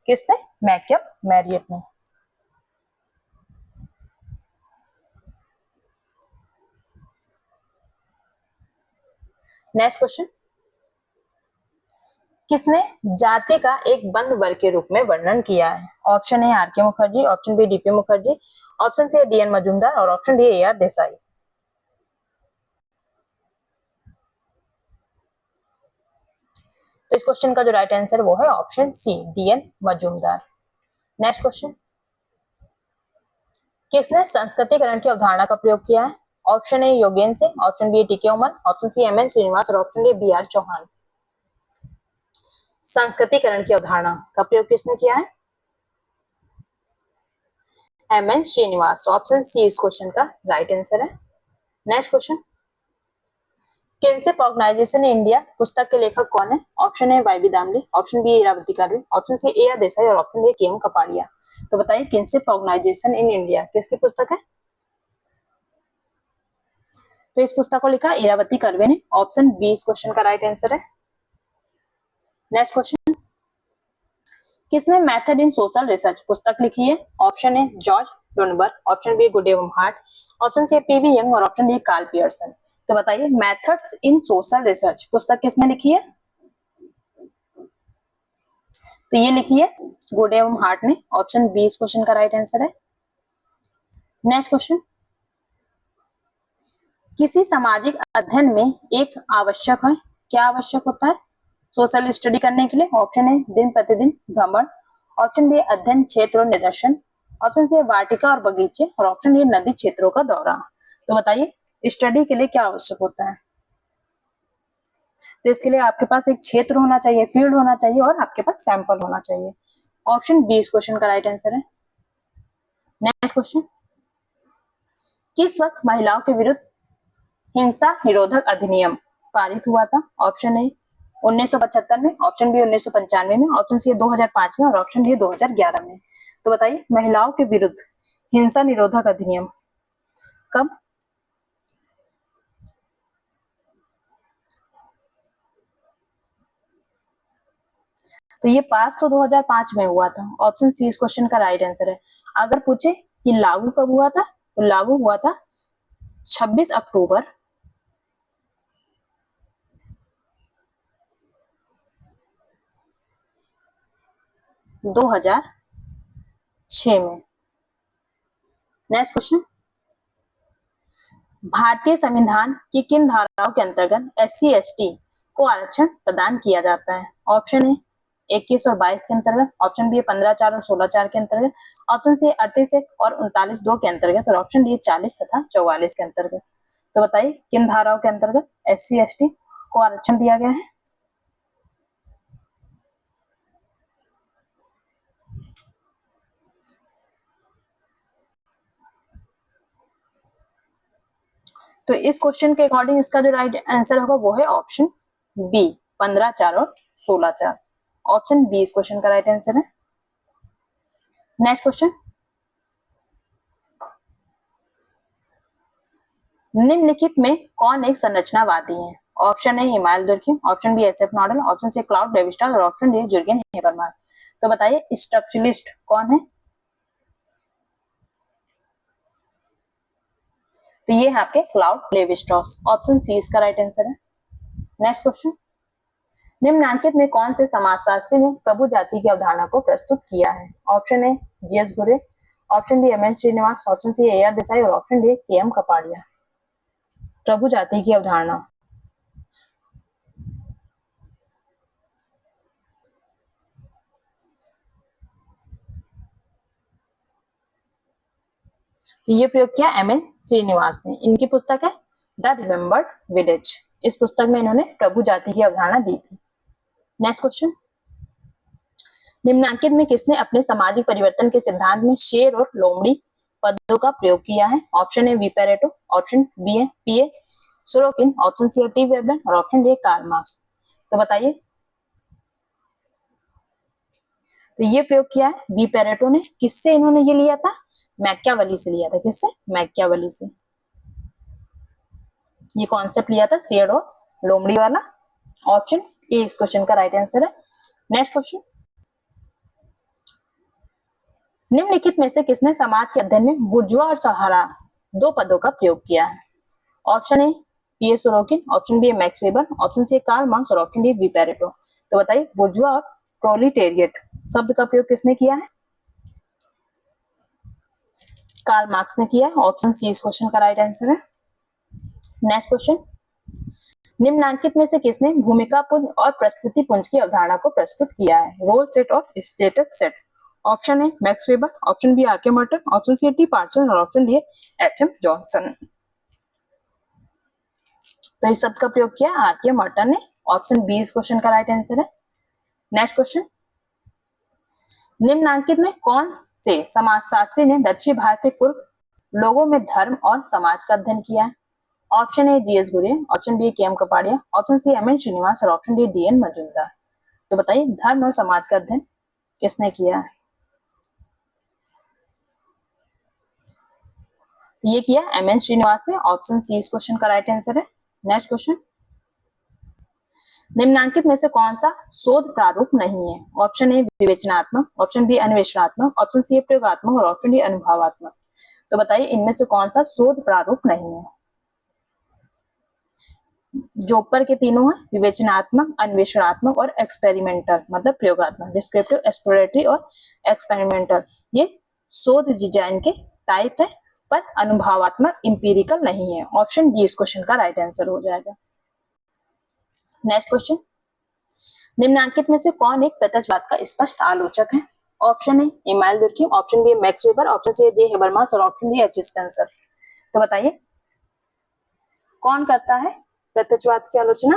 किसने? मैकम मेरिट ने। नेक्स्ट क्वेश्चन, किसने जाति का एक बंद वर्ग के रूप में वर्णन किया है? Option A R K Mukherjee, option B D P Mukherjee, option C D N Majumdar और option D A R Desai. तो इस क्वेश्चन का जो राइट आंसर वो है option C D N Majumdar. Next question, किसने संस्कृतिकरण की अवधारणा का प्रयोग किया है? Option A Yogendra Singh, option B T K Oommen, option C M N Srinivas और option D B R Chauhan. संस्कृतिकरण की अवधारणा का प्रयोग किसने किया है? M N Srinivas. Option C इस क्वेश्चन का राइट आंसर है। Next question, kinship organisation India पुस्तक के लेखक कौन है? Option A Y B Damle, option B Iravati Karve, option C A R Desai और option D K M Kapadia. तो बताइए किनशिप ऑर्गेनाइजेशन इन इंडिया किसकी पुस्तक है? तो इस पुस्तक को लिखा इरावती कर्वे ने। ऑप्शन बी इस क्वेश्चन का राइट आंसर है। नेक्स्ट क्वेश्चन, किसने मेथड इन सोशल रिसर्च पुस्तक लिखी है? Option A George Lundberg, option B Goode and Hatt, option C P V Young और ऑप्शन डी कार्ल पियर्सन। तो बताइए मेथड्स इन सोशल रिसर्च पुस्तक किसने लिखी है? तो ये लिखी है गुडेवम हार्ट ने। ऑप्शन बी इस क्वेश्चन का राइट आंसर है। नेक्स्ट क्वेश्चन, किसी सामाजिक अध्ययन में एक आवश्यक है, क्या आवश्यक होता है सोशल स्टडी करने के लिए? ऑप्शन ए दिन प्रतिदिन भ्रमण, ऑप्शन बी अध्ययन क्षेत्र और निदर्शन, ऑप्शन सी वाटिका और बगीचे और ऑप्शन डी नदी क्षेत्रों का दौरा। तो बताइए स्टडी के लिए क्या आवश्यक होता है? तो इसके लिए आपके पास एक क्षेत्र होना चाहिए, फील्ड होना चाहिए और आपके पास सैंपल होना चाहिए। ऑप्शन बी इस क्वेश्चन का राइट आंसर है। नेक्स्ट क्वेश्चन, किस वक्त महिलाओं के विरुद्ध हिंसा निरोधक अधिनियम पारित हुआ था? ऑप्शन ए 1975 में, ऑप्शन बी 1995 में, ऑप्शन सी 2005 में और ऑप्शन डी 2011 में। तो बताइए महिलाओं के विरुद्ध हिंसा निरोधक अधिनियम कब? तो ये पास तो 2005 में हुआ था। ऑप्शन सी इस क्वेश्चन का राइट आंसर है। अगर पूछे कि लागू कब हुआ था, तो लागू हुआ था 26 अक्टूबर 2006 में। नेक्स्ट क्वेश्चन, भारतीय संविधान की किन धाराओं के अंतर्गत SC ST को आरक्षण प्रदान किया जाता है? ऑप्शन ए 21 और 22 के अंतर्गत, ऑप्शन बी 15(4) और 16(4) के अंतर्गत, ऑप्शन सी 38(1) और 39(2) के अंतर्गत और ऑप्शन डी 40 तथा 44 के अंतर्गत। तो बताइए किन धाराओं के अंतर्गत SC ST को आरक्षण दिया गया है? तो इस क्वेश्चन के अकॉर्डिंग इसका जो राइट आंसर होगा वो है ऑप्शन बी 15(4) और 16(4। ऑप्शन बी इस क्वेश्चन का राइट आंसर है। नेक्स्ट क्वेश्चन, निम्नलिखित में कौन एक संरचनावादी है? Option A Emile Durkheim, option B S F Nadel, option C Claude Levi Strauss और ऑप्शन डी जुर्गेन हेबरमास। तो बताइए स्ट्रक्चरलिस्ट कौन है? तो ये है आपके क्लाउड लेवी-स्ट्रॉस। ऑप्शन सी इसका राइट आंसर है। नेक्स्ट क्वेश्चन, निम्नलिखित में कौन से समाजशास्त्री ने प्रभु जाति की अवधारणा को प्रस्तुत किया है? Option A G S Ghurye, option B M N Srinivas, option C A R Desai और ऑप्शन डी केएम कपाड़िया। प्रभु जाति की अवधारणा, तो ये प्रयोग किया एमएन श्रीनिवास ने। इनकी पुस्तक है द रिमेम्बर्ड विलेज। इस पुस्तक में इन्होंने प्रभु जाति की अवधारणा दी थी। नेक्स्ट क्वेश्चन, निम्नलिखित में किसने अपने सामाजिक परिवर्तन के सिद्धांत में शेर और लोमड़ी पदों का प्रयोग किया है? Option A V Pareto, option B है पीए सोरोकिन, ऑप्शन सी है टी वेबलन और ऑप्शन डी कार्ल मार्क्स। तो बताइए, तो ये प्रयोग किया है वी पेरेटो ने। किससे इन्होंने ये लिया था? मैकियावेली से लिया था। किससे? मैकियावेली से। ये कॉन्सेप्ट लिया था शेर और लोमड़ी वाला। ऑप्शन ए इस क्वेश्चन का राइट आंसर है। नेक्स्ट क्वेश्चन, निम्नलिखित में से किसने समाज के अध्ययन में बुर्जुआ और सहारा दो पदों का प्रयोग किया है? Option A P A Sorokin, option B Max Weber, option C Karl Marx और ऑप्शन डी वी पेरेटो। तो बताइए बुर्जुआ और प्रोलिटेरिएट शब्द का प्रयोग किसने किया है? कार्ल मार्क्स ने किया है। ऑप्शन सी इस क्वेश्चन का राइट आंसर है। नेक्स्ट क्वेश्चन, निम्नलिखित में से किसने भूमिका पुंज और प्रस्तुति पुंज की अवधारणा को प्रस्तुत किया है? रोल सेट और status set. Option A Max Weber, option B R K Merton, option C T Parsons और option D H M Johnson. तो इस शब्द का प्रयोग किया आर के मर्टन ने। ऑप्शन बी इस क्वेश्चन का राइट आंसर है। नेक्स्ट क्वेश्चन, निम्नलिखित में कौन से समाजशास्त्री ने दक्षिण भारत के पूर्व लोगों में धर्म और समाज का अध्ययन किया है? Option A G S Ghurye, option B K M Kapadia, option C M N Srinivas और ऑप्शन डी डीएन मजुमदार। तो बताइए धर्म और समाज का अध्ययन किसने किया है? ये किया एमएन श्रीनिवास ने। ऑप्शन सी इस क्वेश्चन का राइट आंसर है। नेक्स्ट क्वेश्चन, निम्नलिखित में से कौन सा शोध प्रारूप नहीं है? ऑप्शन ए विवेचनात्मक, ऑप्शन बी अन्वेषणात्मक, ऑप्शन सी प्रयोगात्मक और ऑप्शन डी अनुभवात्मक। तो बताइए इनमें से कौन सा शोध प्रारूप नहीं है? जो ऊपर के तीनों है विवेचनात्मक, अन्वेषणात्मक और एक्सपेरिमेंटल, मतलब प्रयोगात्मक, डिस्क्रिप्टिव, एक्सप्लोरेटरी और एक्सपेरिमेंटल, ये शोध डिजाइन के टाइप है, पर अनुभवात्मक इंपीरिकल नहीं है। ऑप्शन डी इस क्वेश्चन का राइट आंसर हो जाएगा। नेक्स्ट क्वेश्चन, निम्नलिखित में से कौन एक प्रत्यक्षवाद का स्पष्ट आलोचक है? Option A Emile Durkheim, option B Max Weber, option C J Habermas और ऑप्शन डी एच स्पेंसर। तो बताइए कौन करता है प्रत्यक्षवाद की आलोचना?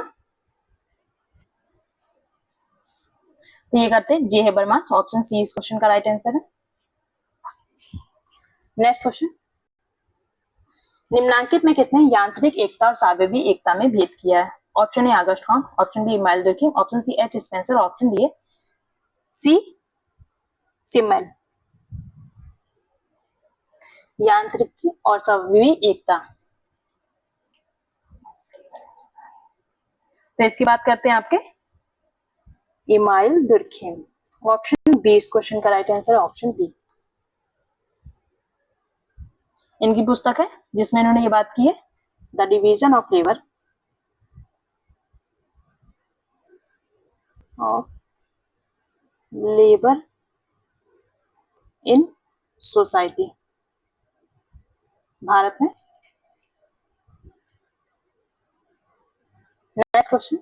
तो ये करते हैं जे हेबरमास। ऑप्शन सी इस क्वेश्चन का राइट आंसर है। नेक्स्ट क्वेश्चन, निम्नलिखित में किसने यांत्रिक एकता और सार्वभौमिक एकता में भेद किया है? Option A Auguste Comte, option B Emile Durkheim, option C H Spencer, option D C Simmel. यांत्रिक और सार्वभौमिक एकता, तो इसकी बात करते हैं आपके हिमालय दुर्खिम। ऑप्शन बी इस क्वेश्चन का राइट आंसर है। ऑप्शन बी इनकी पुस्तक है जिसमें इन्होंने ये बात की है the division of labour in society भारत में। नेक्स्ट क्वेश्चन,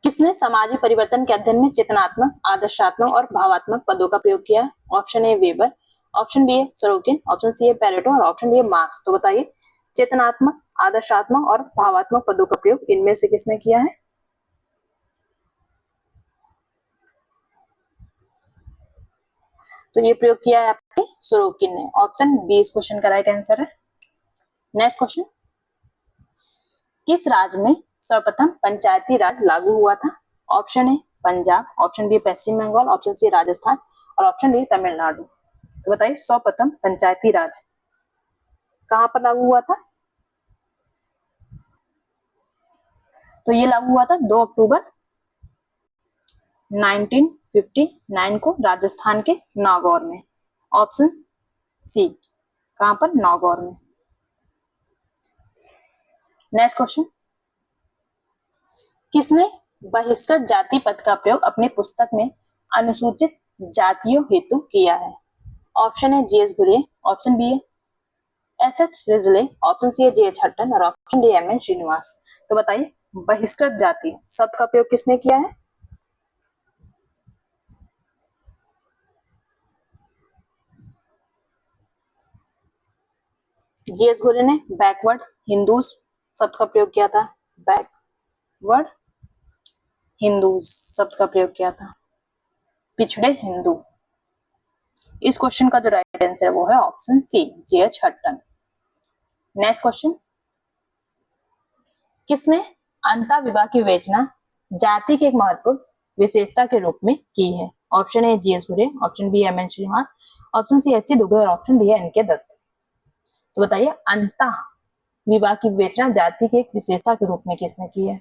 किसने सामाजिक परिवर्तन के अध्ययन में चेतनात्मक, आदर्शात्मक और भावात्मक पदों का प्रयोग किया है? Option A Weber, option B Sorokin, option C Pareto और ऑप्शन डी मार्क्स। तो बताइए चेतनात्मक, आदर्शात्मक और भावात्मक पदों का प्रयोग इनमें से किसने किया है? तो ये प्रयोग किया है आपके सोरोकिन ने। ऑप्शन बी इस क्वेश्चन का राइट आंसर है। नेक्स्ट क्वेश्चन, किस राज्य में सर्वप्रथम पंचायती राज लागू हुआ था? Option A Punjab, option B Paschim Bangal, option C Rajasthan और ऑप्शन डी तमिलनाडु। तो बताइए सर्वप्रथम पंचायती राज कहां पर लागू हुआ था? तो ये लागू हुआ था 2 अक्टूबर 1959 को राजस्थान के नागौर में। ऑप्शन सी, कहां पर? नागौर में। नेक्स्ट क्वेश्चन, किसने बहिष्कृत जाति पद का प्रयोग अपनी पुस्तक में अनुसूचित जातियों हेतु किया है? ऑप्शन है जीएस घुरिये, ऑप्शन बी है एसएच रिजले, ऑप्शन सी है जेएच हट्टन और ऑप्शन डी एमएन श्रीनिवास। तो बताइए, बहिष्कृत जाति शब्द का प्रयोग किसने किया है? जीएस घुरिये ने बैकवर्ड हिंदूज शब्द का प्रयोग किया था। बैकवर्ड हिंदूज शब्द का प्रयोग किया था, पिछड़े हिंदू। इस क्वेश्चन का जो राइट आंसर है वो है option C, J H Hutton. Next question, किसने अंतः विवाह की विवेचना जाति के एक महत्वपूर्ण विशेषता के रूप में की है? Option A G S Ghurye, option B M N Srinivas, option C S C Dube और ऑप्शन डी है एनके दत्त। तो बताइए, अंतः विवाह की विवेचना जाति के एक विशेषता के रूप में किसने की है?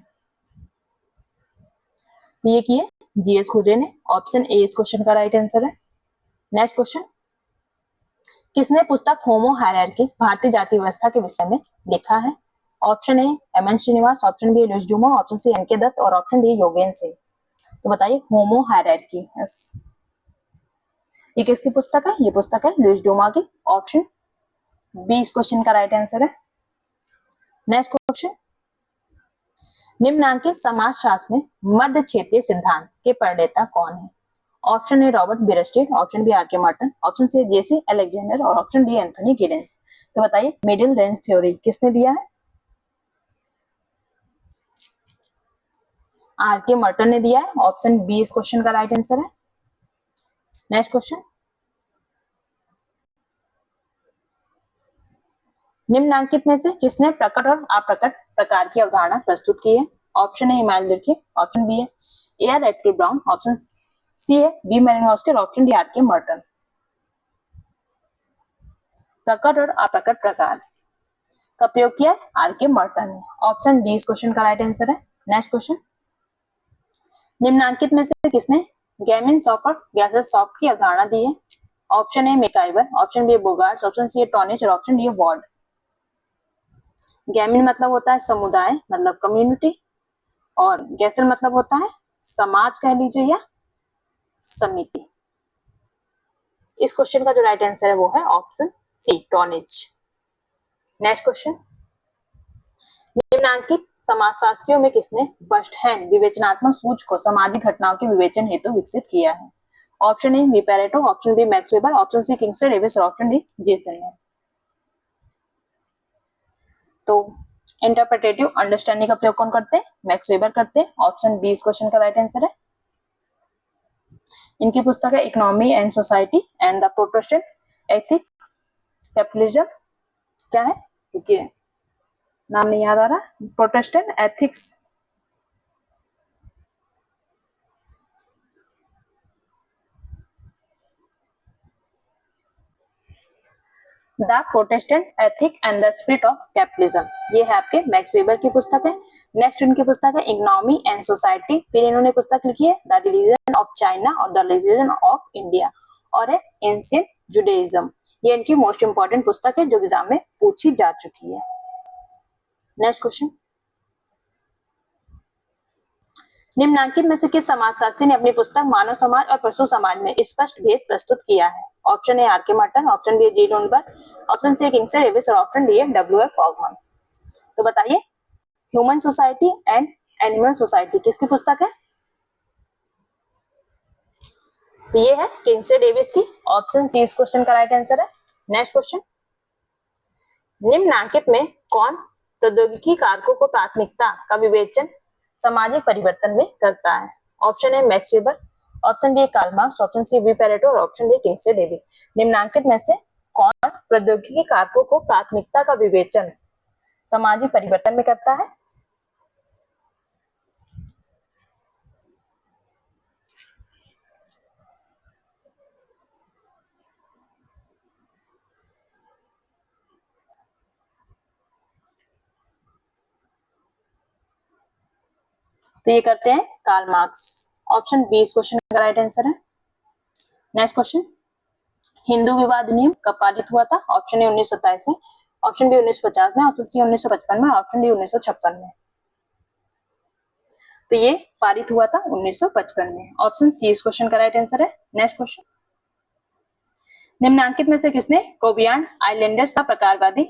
तो ये की है जीएस घुरिये ने। ऑप्शन ए इस क्वेश्चन का राइट आंसर है। नेक्स्ट क्वेश्चन, किसने पुस्तक होमो हायरार्की भारतीय जाति व्यवस्था के विषय में लिखा है? Option A M N Srinivas, option B Louis Dumont, option C N K Dutt और ऑप्शन डी योगेन सिंह। तो बताइए, होमो हायरार्की ये किसकी पुस्तक है? ये पुस्तक है लुइस डूमा की। ऑप्शन बी इस क्वेश्चन का राइट आंसर है। नेक्स्ट क्वेश्चन, निम्नांकित समाजशास्त्र में मध्य क्षेत्रीय सिद्धांत के प्रणेता कौन है? Option A Robert Bierstedt, option B R K. Merton, option C J C Alexander और ऑप्शन डी एंथनी गिडेंस। तो बताइए, मिडिल रेंज थ्योरी किसने दिया है? आर.के. मार्टन ने दिया है। ऑप्शन बी इस क्वेश्चन का राइट आंसर है। नेक्स्ट क्वेश्चन, निम्नांकित में से किसने प्रकट और अप्रकट प्रकार की अवधारणा प्रस्तुत की है? ऑप्शन ए हिमालय दीक्षित, ऑप्शन बी है A R Radcliffe Brown, option C है बी मेलिनोस्की और ऑप्शन डी आर.के. मार्टन। प्रकट और अप्रकट प्रकार का प्रयोग किया आर.के. मार्टन ने। ऑप्शन डी इस क्वेश्चन का राइट आंसर है। नेक्स्ट क्वेश्चन, निम्नांकित में से किसने गैमिन सॉफ्ट और गैसेस सॉफ्ट की अवधारणा दी है? Option A MacIver, option B Bogardus, option C Tonnies और ऑप्शन डी वॉर्ड। गैमिन मतलब होता है समुदाय, मतलब कम्युनिटी, और गैसल मतलब होता है समाज कह लीजिए या समिति। इस क्वेश्चन का जो राइट आंसर है वो है ऑप्शन सी, टॉनिच। नेक्स्ट क्वेश्चन, निम्नांकित समाजशास्त्रियों में किसने बर्स्टहैम विवेचनात्मक सूच को सामाजिक घटनाओं के विवेचन हेतु विकसित किया है? Option A B Pareto, option B Max Weber, option C Kingsley Davis और ऑप्शन डी जेसन। तो इंटरप्रेटेटिव अंडरस्टैंडिंग का प्रयोग कौन करते हैं? मैक्स वेबर करते हैं। ऑप्शन बी इस क्वेश्चन का राइट आंसर है। इनकी पुस्तक है economy and society and the Protestant ethics capitalism. क्या है? देखिए, नाम नहीं याद आ रहा, Protestant ethics the Protestant ethic and the spirit of capitalism. ये है आपके मैक्स वेबर की पुस्तक है। नेक्स्ट उनकी पुस्तक है इकोनॉमी एंड सोसाइटी। फिर इन्होंने पुस्तक लिखी है द रिलीजन ऑफ चाइना और द रिलीजन ऑफ इंडिया और है एंशिएंट जुडाइज्म। ये इनकी मोस्ट इंपोर्टेंट पुस्तक है जो एग्जाम में पूछी जा चुकी है। नेक्स्ट क्वेश्चन, निम्नांकित में से किस समाजशास्त्री ने अपनी पुस्तक मानव समाज और पशु समाज में स्पष्ट भेद प्रस्तुत किया है? Option A R K. Merton, option B G Lundberg, option C Kingsley Davis और ऑप्शन डी डब्ल्यू.एफ. फॉगमैन। तो बताइए, human society and animal society किसकी पुस्तक है? तो ये है किंगस्ले डेविस की। ऑप्शन सी इस क्वेश्चन का राइट आंसर है। नेक्स्ट क्वेश्चन, निम्नांकित में कौन प्रौद्योगिकी कारकों को प्राथमिकता का विवेचन सामाजिक परिवर्तन में करता है? Option A Max Weber, option B Karl Marx, option C B Pareto और ऑप्शन डी किंगस्ले डेविस। निम्नांकित में से कौन प्रौद्योगिकी कारकों को प्राथमिकता का विवेचन सामाजिक परिवर्तन में करता है? तो ये करते हैं कार्ल मार्क्स। ऑप्शन बी इस क्वेश्चन का राइट आंसर है। नेक्स्ट क्वेश्चन, हिंदू विवाह अधिनियम कब पारित हुआ था? ऑप्शन ए 1927 में, ऑप्शन बी 1950 में, ऑप्शन सी 1955 में, ऑप्शन डी 1956 में। तो ये पारित हुआ था 1955 में। ऑप्शन सी इस क्वेश्चन का राइट आंसर है। नेक्स्ट क्वेश्चन, निम्नांकित में से किसने कोबियान आइलैंडर्स का प्रकारवादी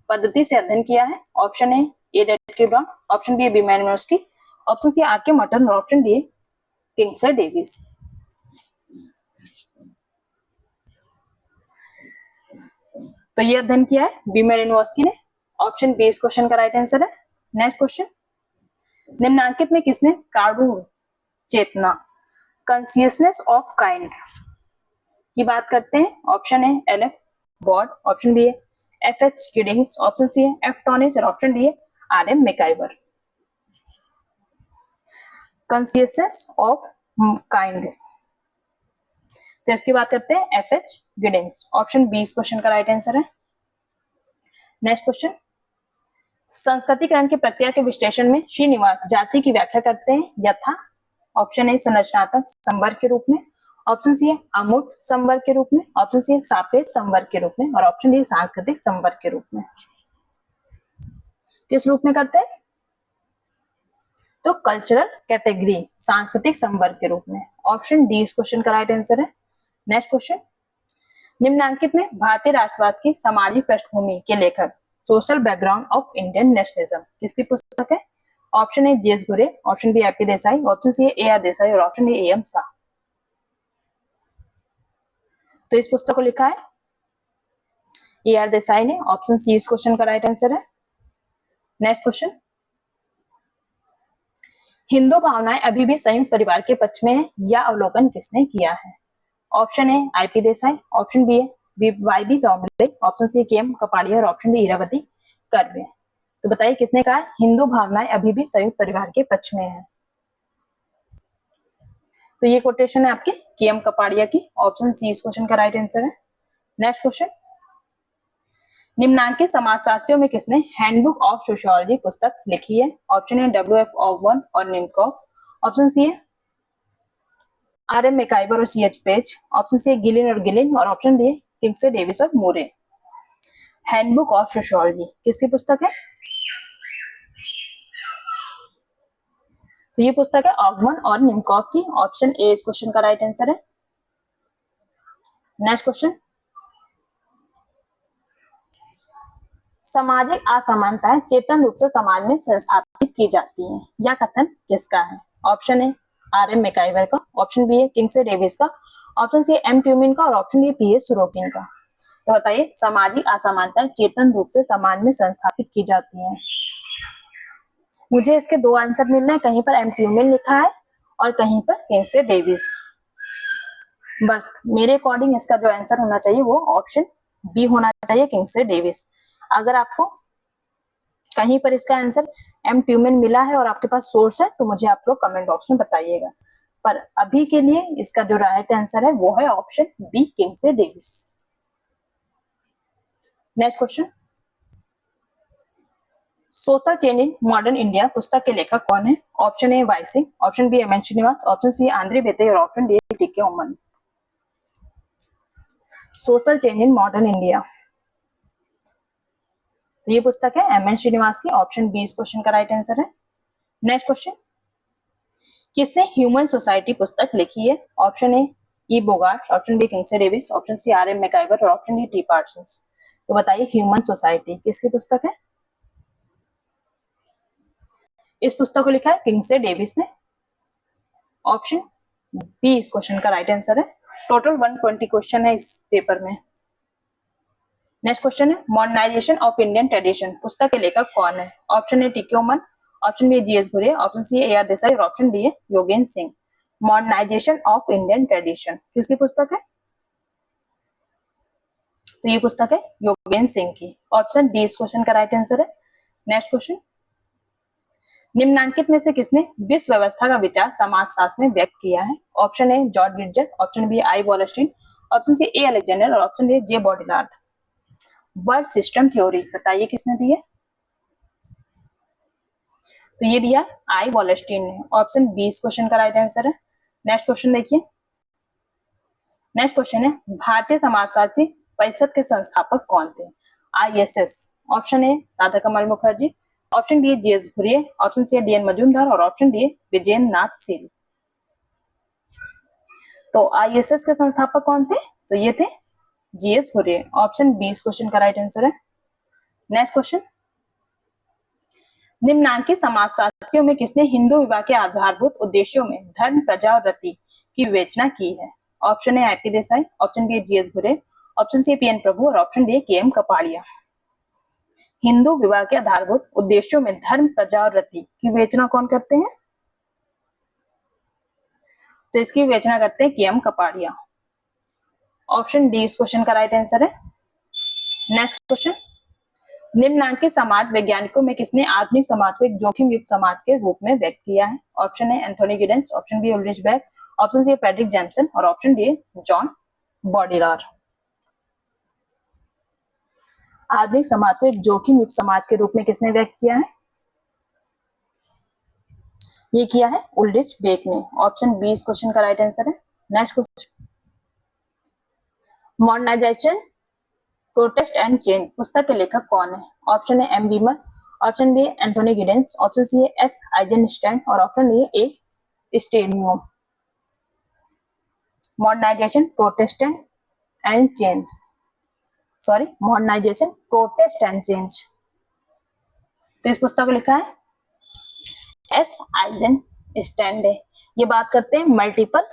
पद्धति से अध्ययन किया है? Option A Edward Brown, option B B Malinowski, option C R K Merton और ऑप्शन डी किंगसले डेविस। तो ये अध्ययन किया है बीमैनोस्की ने। ऑप्शन बी इस क्वेश्चन का राइट आंसर है। नेक्स्ट क्वेश्चन, निम्नांकित में किसने कार्डू चेतना कॉन्शियसनेस ऑफ काइंड की बात करते हैं? Option A L F. Ward, option B F H. Giddings, option C एफ. टॉनिज और option D R M. MacIver. Consciousness of kind, तो इसकी बात करते हैं एफ.एच. गिडिंग्स। ऑप्शन बी इस क्वेश्चन का राइट आंसर है। नेक्स्ट क्वेश्चन, संस्कृतिकरण की प्रक्रिया के विश्लेषण में श्रीनिवास जाति की व्याख्या करते हैं यथा? ऑप्शन ए संरचनात्मक संवर्ग के रूप में, ऑप्शन सी अमूर्त संवर्ग के रूप में, ऑप्शन सी सापेक्ष संवर्ग के रूप में और ऑप्शन डी सांस्कृतिक संवर्ग के रूप में। किस रूप में करते हैं? तो कल्चरल कैटेगरी सांस्कृतिक संवर्ग के रूप में। ऑप्शन डी इस क्वेश्चन का राइट आंसर है। नेक्स्ट क्वेश्चन, निम्नांकित में भारतीय राष्ट्रवाद की सामाजिक पृष्ठभूमि के लेखक social background of Indian nationalism किसकी पुस्तक है? Option A G S. Ghurye, option B A P. Desai, option C A R. Desai और ऑप्शन डी ए.एम. शाह। तो इस पुस्तक को लिखा है ए.आर. देसाई ने। ऑप्शन सी इस क्वेश्चन का राइट आंसर है। नेक्स्ट क्वेश्चन, हिंदू भावनाएं अभी भी संयुक्त परिवार के पक्ष में है या अवलोकन किसने किया है? Option A I P. Desai, option B Y B. Gavande, option C K M. Kapadia और ऑप्शन डी इरावती कर्वे। तो बताइए किसने कहा हिंदू भावनाएं अभी भी संयुक्त परिवार के पक्ष में है? तो ये कोटेशन है आपके के.एम. कपाड़िया की। ऑप्शन सी इस क्वेश्चन का राइट आंसर है। नेक्स्ट क्वेश्चन, निम्नांकित समाजशास्त्रियों में किसने हैंडबुक ऑफ सोशियोलॉजी पुस्तक लिखी है? ऑप्शन ए डब्ल्यू.एफ. ऑगबर्न और निमकॉफ, ऑप्शन सी आर.एम. मैकइवर और CH. Page, option C Gillin और ऑप्शन डी किंगसले डेविस और मोरे। हैंडबुक ऑफ सोशियोलॉजी किसकी पुस्तक है? तो ये पुस्तक है ऑगबर्न और निमकॉफ की। ऑप्शन ए इस क्वेश्चन का राइट आंसर है। नेक्स्ट क्वेश्चन, सामाजिक असमानताएं चेतन रूप से समाज में संस्थापित की जाती हैं, यह कथन किसका है? Option A R M. मैकइवर का, ऑप्शन बी किंगसले डेविस का, ऑप्शन सी एम. ट्यूमिन का और ऑप्शन डी पी.एस. सुरोकिन का। तो बताइए सामाजिक असमानताएं चेतन रूप से समाज में संस्थापित की जाती हैं। मुझे इसके दो आंसर मिल रहे हैं, कहीं पर एम. ट्यूमिन लिखा है और कहीं पर किंगसले डेविस। बस मेरे अकॉर्डिंग इसका जो आंसर होना चाहिए वो ऑप्शन बी होना चाहिए, किंगसले डेविस। अगर आपको कहीं पर इसका आंसर एम. ट्यूमिन मिला है और आपके पास सोर्स है तो मुझे आप लोग कमेंट बॉक्स में बताइएगा, पर अभी के लिए इसका जो राइट आंसर है वो है option B, Kingsley Davis. Next question, social change in modern India पुस्तक के लेखक कौन है? Option A Y Singh, option B M N. Srinivas, option C Andre बेते और option D T K. Oommen. Social change in modern India, तो ये पुस्तक है एम.एन. श्रीनिवास की। ऑप्शन बी इस क्वेश्चन का राइट आंसर है। नेक्स्ट क्वेश्चन, किसने ह्यूमन सोसाइटी पुस्तक लिखी है? Option A E Bogart, option B Kingsley Davis, option C R M. MacIver और ऑप्शन डी टी. पार्सन्स। तो बताइए ह्यूमन सोसाइटी किसकी पुस्तक है? इस पुस्तक को लिखा है किंगसले डेविस ने। ऑप्शन बी इस क्वेश्चन का राइट आंसर है। टोटल 120 क्वेश्चन है इस पेपर में। नेक्स्ट क्वेश्चन है मॉडर्नाइजेशन ऑफ इंडियन ट्रेडिशन पुस्तक के लेखक कौन है? Option A T K. Oommen, option B G S. Ghurye, option C A R. Desai और option D Yogendra Singh. Modernisation of Indian tradition किसकी पुस्तक है? तो ये पुस्तक है योगेंद्र सिंह की। ऑप्शन डी इस क्वेश्चन का राइट आंसर है। नेक्स्ट क्वेश्चन, निम्नांकित में से किसने विश्व व्यवस्था का विचार समाजशास्त्र में व्यक्त किया है? ऑप्शन ए जॉर्ज गिरजर, option B I Wallerstein, option C A Alexander और option D J Baudrillard. World system theory बताइए किसने दी है? तो ये दिया आई वॉलेस्टीन ने। ऑप्शन बी इस क्वेश्चन का राइट आंसर है। नेक्स्ट क्वेश्चन देखिए। नेक्स्ट क्वेश्चन है भारतीय समाजशास्त्री परिषद के संस्थापक कौन थे? ISS। Option A Radha Kamal Mukherjee, option B GS Ghurye, option C DN Majumdar और ऑप्शन डी विजेंद्र नाथ शील। तो ISS के संस्थापक कौन थे? तो ये थे GS घुरिये। ऑप्शन बी इस क्वेश्चन का राइट आंसर है। नेक्स्ट क्वेश्चन, निम्नांकित समाजशास्त्रियों में किसने हिंदू विवाह के आधारभूत उद्देश्यों में धर्म, प्रजा और रति की विवेचना की है? Option A IP Desai, option B GS Ghurye, option C PN Prabhu और option D KM Kapadia. Hindu विवाह के आधारभूत उद्देश्यों में धर्म, प्रजा और रति की विवेचना कौन करते हैं? तो इसकी विवेचना करते हैं KM कपाड़िया। ऑप्शन डी इस क्वेश्चन का राइट आंसर है। नेक्स्ट क्वेश्चन, निम्नांकित समाज वैज्ञानिकों में किसने आधुनिक समाज को एक जोखिम युक्त समाज के रूप में व्यक्त किया है? Option A Anthony Giddens, option B Ulrich Beck, option C Fredric Jameson और ऑप्शन डी जॉन बॉडिलार। आधुनिक समाज को एक जोखिम युक्त समाज के रूप में किसने व्यक्त किया है? ये किया है उल्रिच बेक ने। ऑप्शन बी इस क्वेश्चन का राइट आंसर है। Next question, modernisation protest and change पुस्तक के लेखक कौन है? Option A M Beemer, option B Anthony Giddens, option C S Eisenstein और option D A Stadio. Modernisation protestant and change, sorry modernisation protest and change, तो इस पुस्तक को लिखा है S आइजनस्टाइन है। ये बात करते हैं मल्टीपल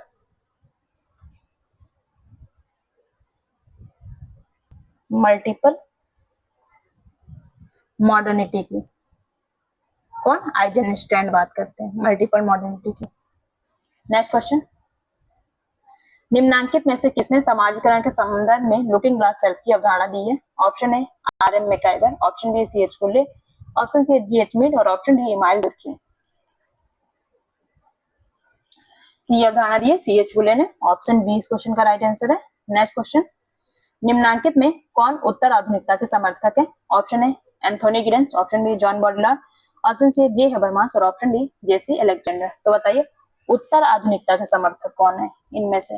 मॉडर्निटी की। कौन? आइजनस्टाइन बात करते हैं मल्टीपल मॉडर्निटी की। नेक्स्ट क्वेश्चन, निम्नांकित में से किसने समाजीकरण के संदर्भ में लुकिंग ग्लास सेल्फ की अवधारणा दी है? Option A RM MacIver, option B CH Phule, option C GH Mead और ऑप्शन डी इमाइल दुर्खी। ये अवधारणा दी है CH फुले ने। ऑप्शन बी इस क्वेश्चन का राइट आंसर है। नेक्स्ट क्वेश्चन, निम्नांकित में कौन उत्तर आधुनिकता के समर्थक है? Option A Anthony Giddens, option B John Baudrillard, option C J Habermas और ऑप्शन डी JC अलेक्जेंडर। तो बताइए उत्तर आधुनिकता के समर्थक कौन है इनमें से?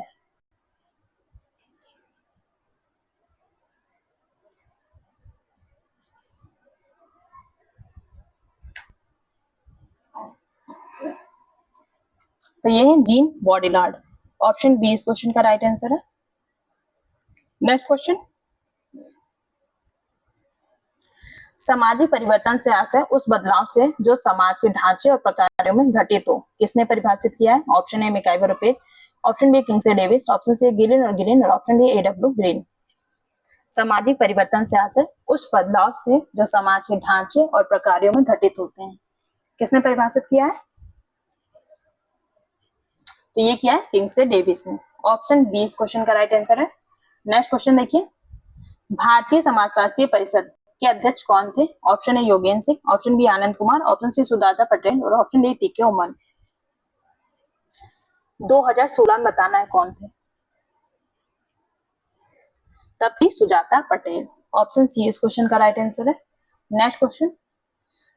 तो ये है जीन बॉडीलार्ड। ऑप्शन बी इस क्वेश्चन का राइट आंसर है। नेक्स्ट क्वेश्चन, सामाजिक परिवर्तन से आशय उस बदलाव से जो समाज के ढांचे और प्रकारों में घटित हो, किसने परिभाषित किया है? Option A MacIver Page, option B Kingsley Davis, option C Gillin और गिलिन और ऑप्शन डी AW ग्रीन। सामाजिक परिवर्तन से आशय उस बदलाव से जो समाज के ढांचे और प्रकारों में घटित होते हैं, किसने परिभाषित किया है? तो ये किया है किंग्सले डेविस ने। ऑप्शन बी इस क्वेश्चन का राइट आंसर है। नेक्स्ट क्वेश्चन देखिए, भारतीय समाजशास्त्री परिषद के अध्यक्ष कौन थे? Option A Yogendra Singh, option B Anand Kumar, option C Sujata Patel और ऑप्शन डी TK उमन। 2016 में बताना है कौन थे। तब थी सुजाता पटेल। ऑप्शन सी इस क्वेश्चन का राइट आंसर है। नेक्स्ट क्वेश्चन,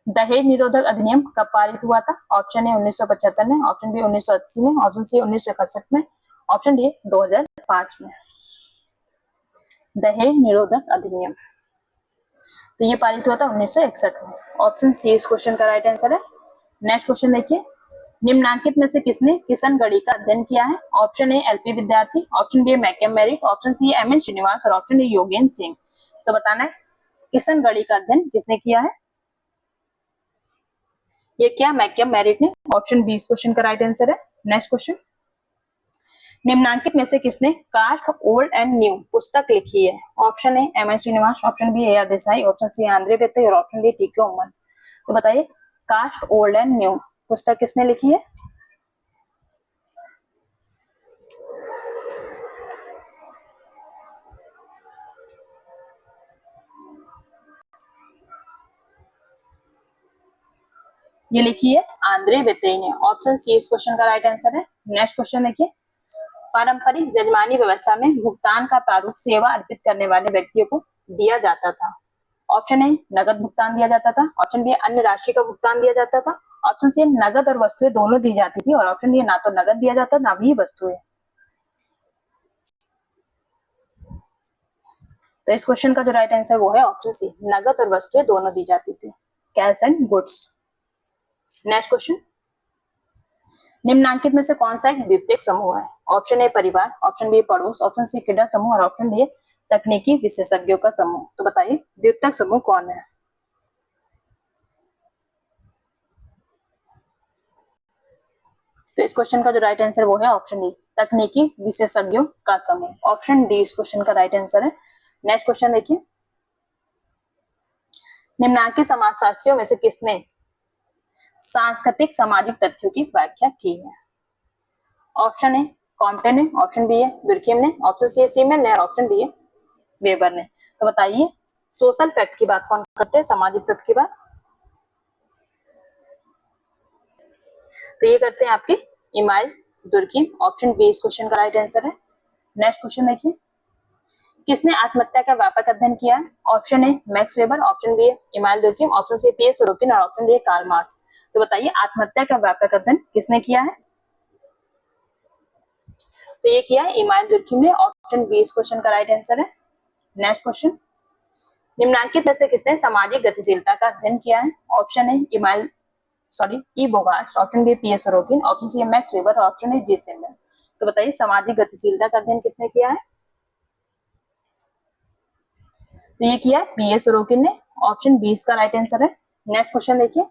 दहेज निरोधक अधिनियम कब पारित हुआ था? ऑप्शन ए 1975 में, ऑप्शन बी 1980 में, ऑप्शन सी 1961 में, ऑप्शन डी 2005 में। दहेज निरोधक अधिनियम तो ये पारित हुआ था 1961 में। ऑप्शन सी इस क्वेश्चन का राइट आंसर है। नेक्स्ट क्वेश्चन देखिए, निम्नांकित में से किसने किशनगढ़ी का अध्ययन किया है? Option A LP Vidyarthi, option B McKim Marriott, option C MN Srinivas और ऑप्शन डी योगेंद्र सिंह। तो बताना है किशनगढ़ी का अध्ययन किसने किया है? ये क्या मैकम मैरिक ने। ऑप्शन बी इस क्वेश्चन का राइट आंसर है। नेक्स्ट क्वेश्चन, निम्नांकित में से किसने कास्ट ओल्ड एंड न्यू पुस्तक लिखी है? Option A MN Srinivas, option B AR Desai, option C Andre बेते और ऑप्शन डी TK उमन। तो बताइए कास्ट ओल्ड एंड न्यू पुस्तक किसने लिखी है? ये लिखी है आंद्रे बेते ने। ऑप्शन सी इस क्वेश्चन का राइट आंसर है। नेक्स्ट क्वेश्चन देखिए, पारंपरिक जजमानी व्यवस्था में भुगतान का प्रारूप सेवा अर्पित करने वाले व्यक्तियों को दिया जाता था। ऑप्शन ए नगद भुगतान दिया जाता था, ऑप्शन बी अन्य राशि का भुगतान दिया जाता था, ऑप्शन सी नगद और वस्तुएं दोनों दी जाती थी, और ऑप्शन डी ना तो नगद दिया जाता ना भी वस्तुएं। तो इस क्वेश्चन का जो राइट आंसर वो है ऑप्शन सी, नगद और वस्तुएं दोनों दी जाती थी, cash and goods. Next question, निम्नांकित में से कौन सा एक द्वितीयक समूह है? ऑप्शन ए परिवार, ऑप्शन बी पड़ोस, ऑप्शन सी क्रीड़ा समूह और ऑप्शन डी तकनीकी विशेषज्ञों का समूह। तो बताइए द्वितीयक समूह कौन है? तो इस क्वेश्चन का जो राइट आंसर वो है ऑप्शन डी, तकनीकी विशेषज्ञों का समूह। ऑप्शन डी इस क्वेश्चन का राइट आंसर है। नेक्स्ट क्वेश्चन देखिए, निम्नांकित समाजशास्त्रियों में से किसने सांस्कृतिक सामाजिक तथ्यों की व्याख्या की है? ऑप्शन ए कॉम्टे ने, ऑप्शन बी है दुर्खिम ने, ऑप्शन सी है सीमेन ने और ऑप्शन डी है वेबर ने। तो बताइए सोशल फैक्ट की बात कौन करते हैं, सामाजिक तथ्य की बात? तो ये करते हैं आपके इमाइल दुर्खिम। ऑप्शन बी इस क्वेश्चन का राइट आंसर है। नेक्स्ट क्वेश्चन देखिए, किसने आत्महत्या का व्यापक अध्ययन किया है? Option A Max Weber, option B है Emile Durkheim, option C P S Sorokin और ऑप्शन डी कार्ल मार्क्स। तो बताइए आत्महत्या का व्यापक अध्ययन किसने किया है? तो ये किया है इमाइल दुर्खिम ने। ऑप्शन बी इस क्वेश्चन का राइट आंसर है। नेक्स्ट क्वेश्चन, निम्नांकित में से किसने सामाजिक गतिशीलता का अध्ययन किया है? Option A E Bogardus, option B P S Sorokin, option C Max Weber, option A G Simmel. तो बताइए सामाजिक गतिशीलता का अध्ययन किसने किया है? तो ये किया है पीएस सोरोकिन ने। ऑप्शन बी इसका राइट आंसर है। नेक्स्ट क्वेश्चन देखिए,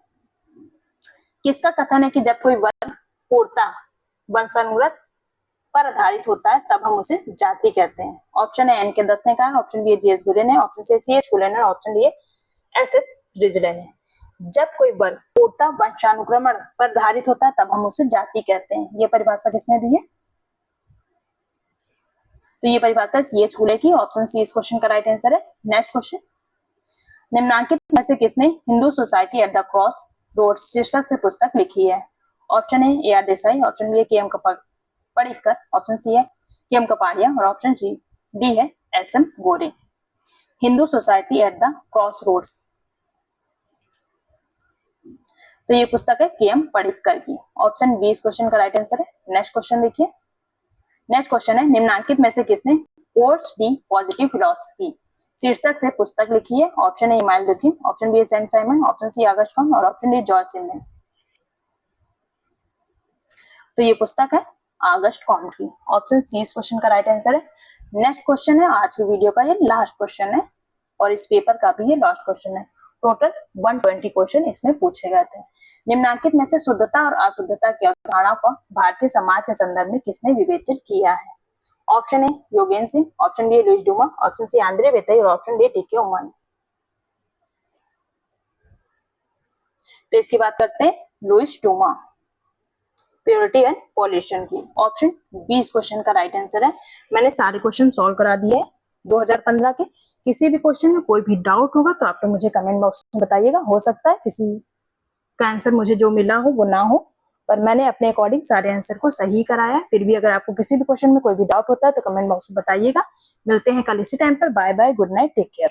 किसका कथन है कि जब कोई वर्ग पूर्णता वंशानुगत पर आधारित होता है तब हम उसे जाति कहते हैं? ऑप्शन ए एन के दत्त ने कहा, ऑप्शन बी जी एस गुरे ने, ऑप्शन सी एच हुलेन और option D S H Risley ने। जब कोई वर्ग पूर्णता वंशानुक्रमण पर आधारित होता है तब हम उसे जाति कहते हैं, ये परिभाषा किसने दी है? तो ये परिभाषा सी एच हुले की। ऑप्शन सी इस क्वेश्चन का राइट आंसर है। नेक्स्ट क्वेश्चन, निम्नांकित में से किसने Hindu society at the cross road शीर्षक से पुस्तक लिखी है? Option A R Desai, option B है के एम पढ़िकर, ऑप्शन सी है के एम कपाड़िया और ऑप्शन डी है S M Gore. Hindu society at the cross roads, तो ये पुस्तक है के एम पढ़िकर की। ऑप्शन बी इस क्वेश्चन का राइट आंसर है। नेक्स्ट क्वेश्चन देखिए, नेक्स्ट क्वेश्चन है निम्नांकित में से किसने कोर्स डी पॉजिटिव फिलॉसफी शीर्षक से पुस्तक लिखी है? Option A Emile Durkheim, option B Saint Simon, option C Auguste Comte और ऑप्शन डी जॉर्ज सिमन। तो ये पुस्तक है अगस्ट कॉम की। ऑप्शन सी इस क्वेश्चन का राइट आंसर है। नेक्स्ट क्वेश्चन है आज की वीडियो का ये लास्ट क्वेश्चन है और इस पेपर का भी ये लास्ट क्वेश्चन है। टोटल 120 क्वेश्चन इसमें पूछे गए थे। निम्नांकित में से शुद्धता और अशुद्धता की अवधारणा को भारतीय समाज के संदर्भ में किसने विवेचित किया है? Option A Yogen Singh, option B Louis Dumont, option C Andre वेतई और ऑप्शन डी टीके उमन। तो इसकी बात करते हैं Louis Dumont, purity and pollution की। ऑप्शन बी इस क्वेश्चन का राइट आंसर है। मैंने सारे क्वेश्चन सॉल्व करा दिए 2015 के। किसी भी क्वेश्चन में कोई भी डाउट होगा तो आप तो मुझे कमेंट बॉक्स में बताइएगा। हो सकता है किसी का आंसर मुझे जो मिला हो वो ना हो, पर मैंने अपने अकॉर्डिंग सारे आंसर को सही कराया। फिर भी अगर आपको किसी भी क्वेश्चन में कोई भी डाउट होता है तो कमेंट बॉक्स में बताइएगा। मिलते हैं कल इसी टाइम पर। Bye bye, good night, take care.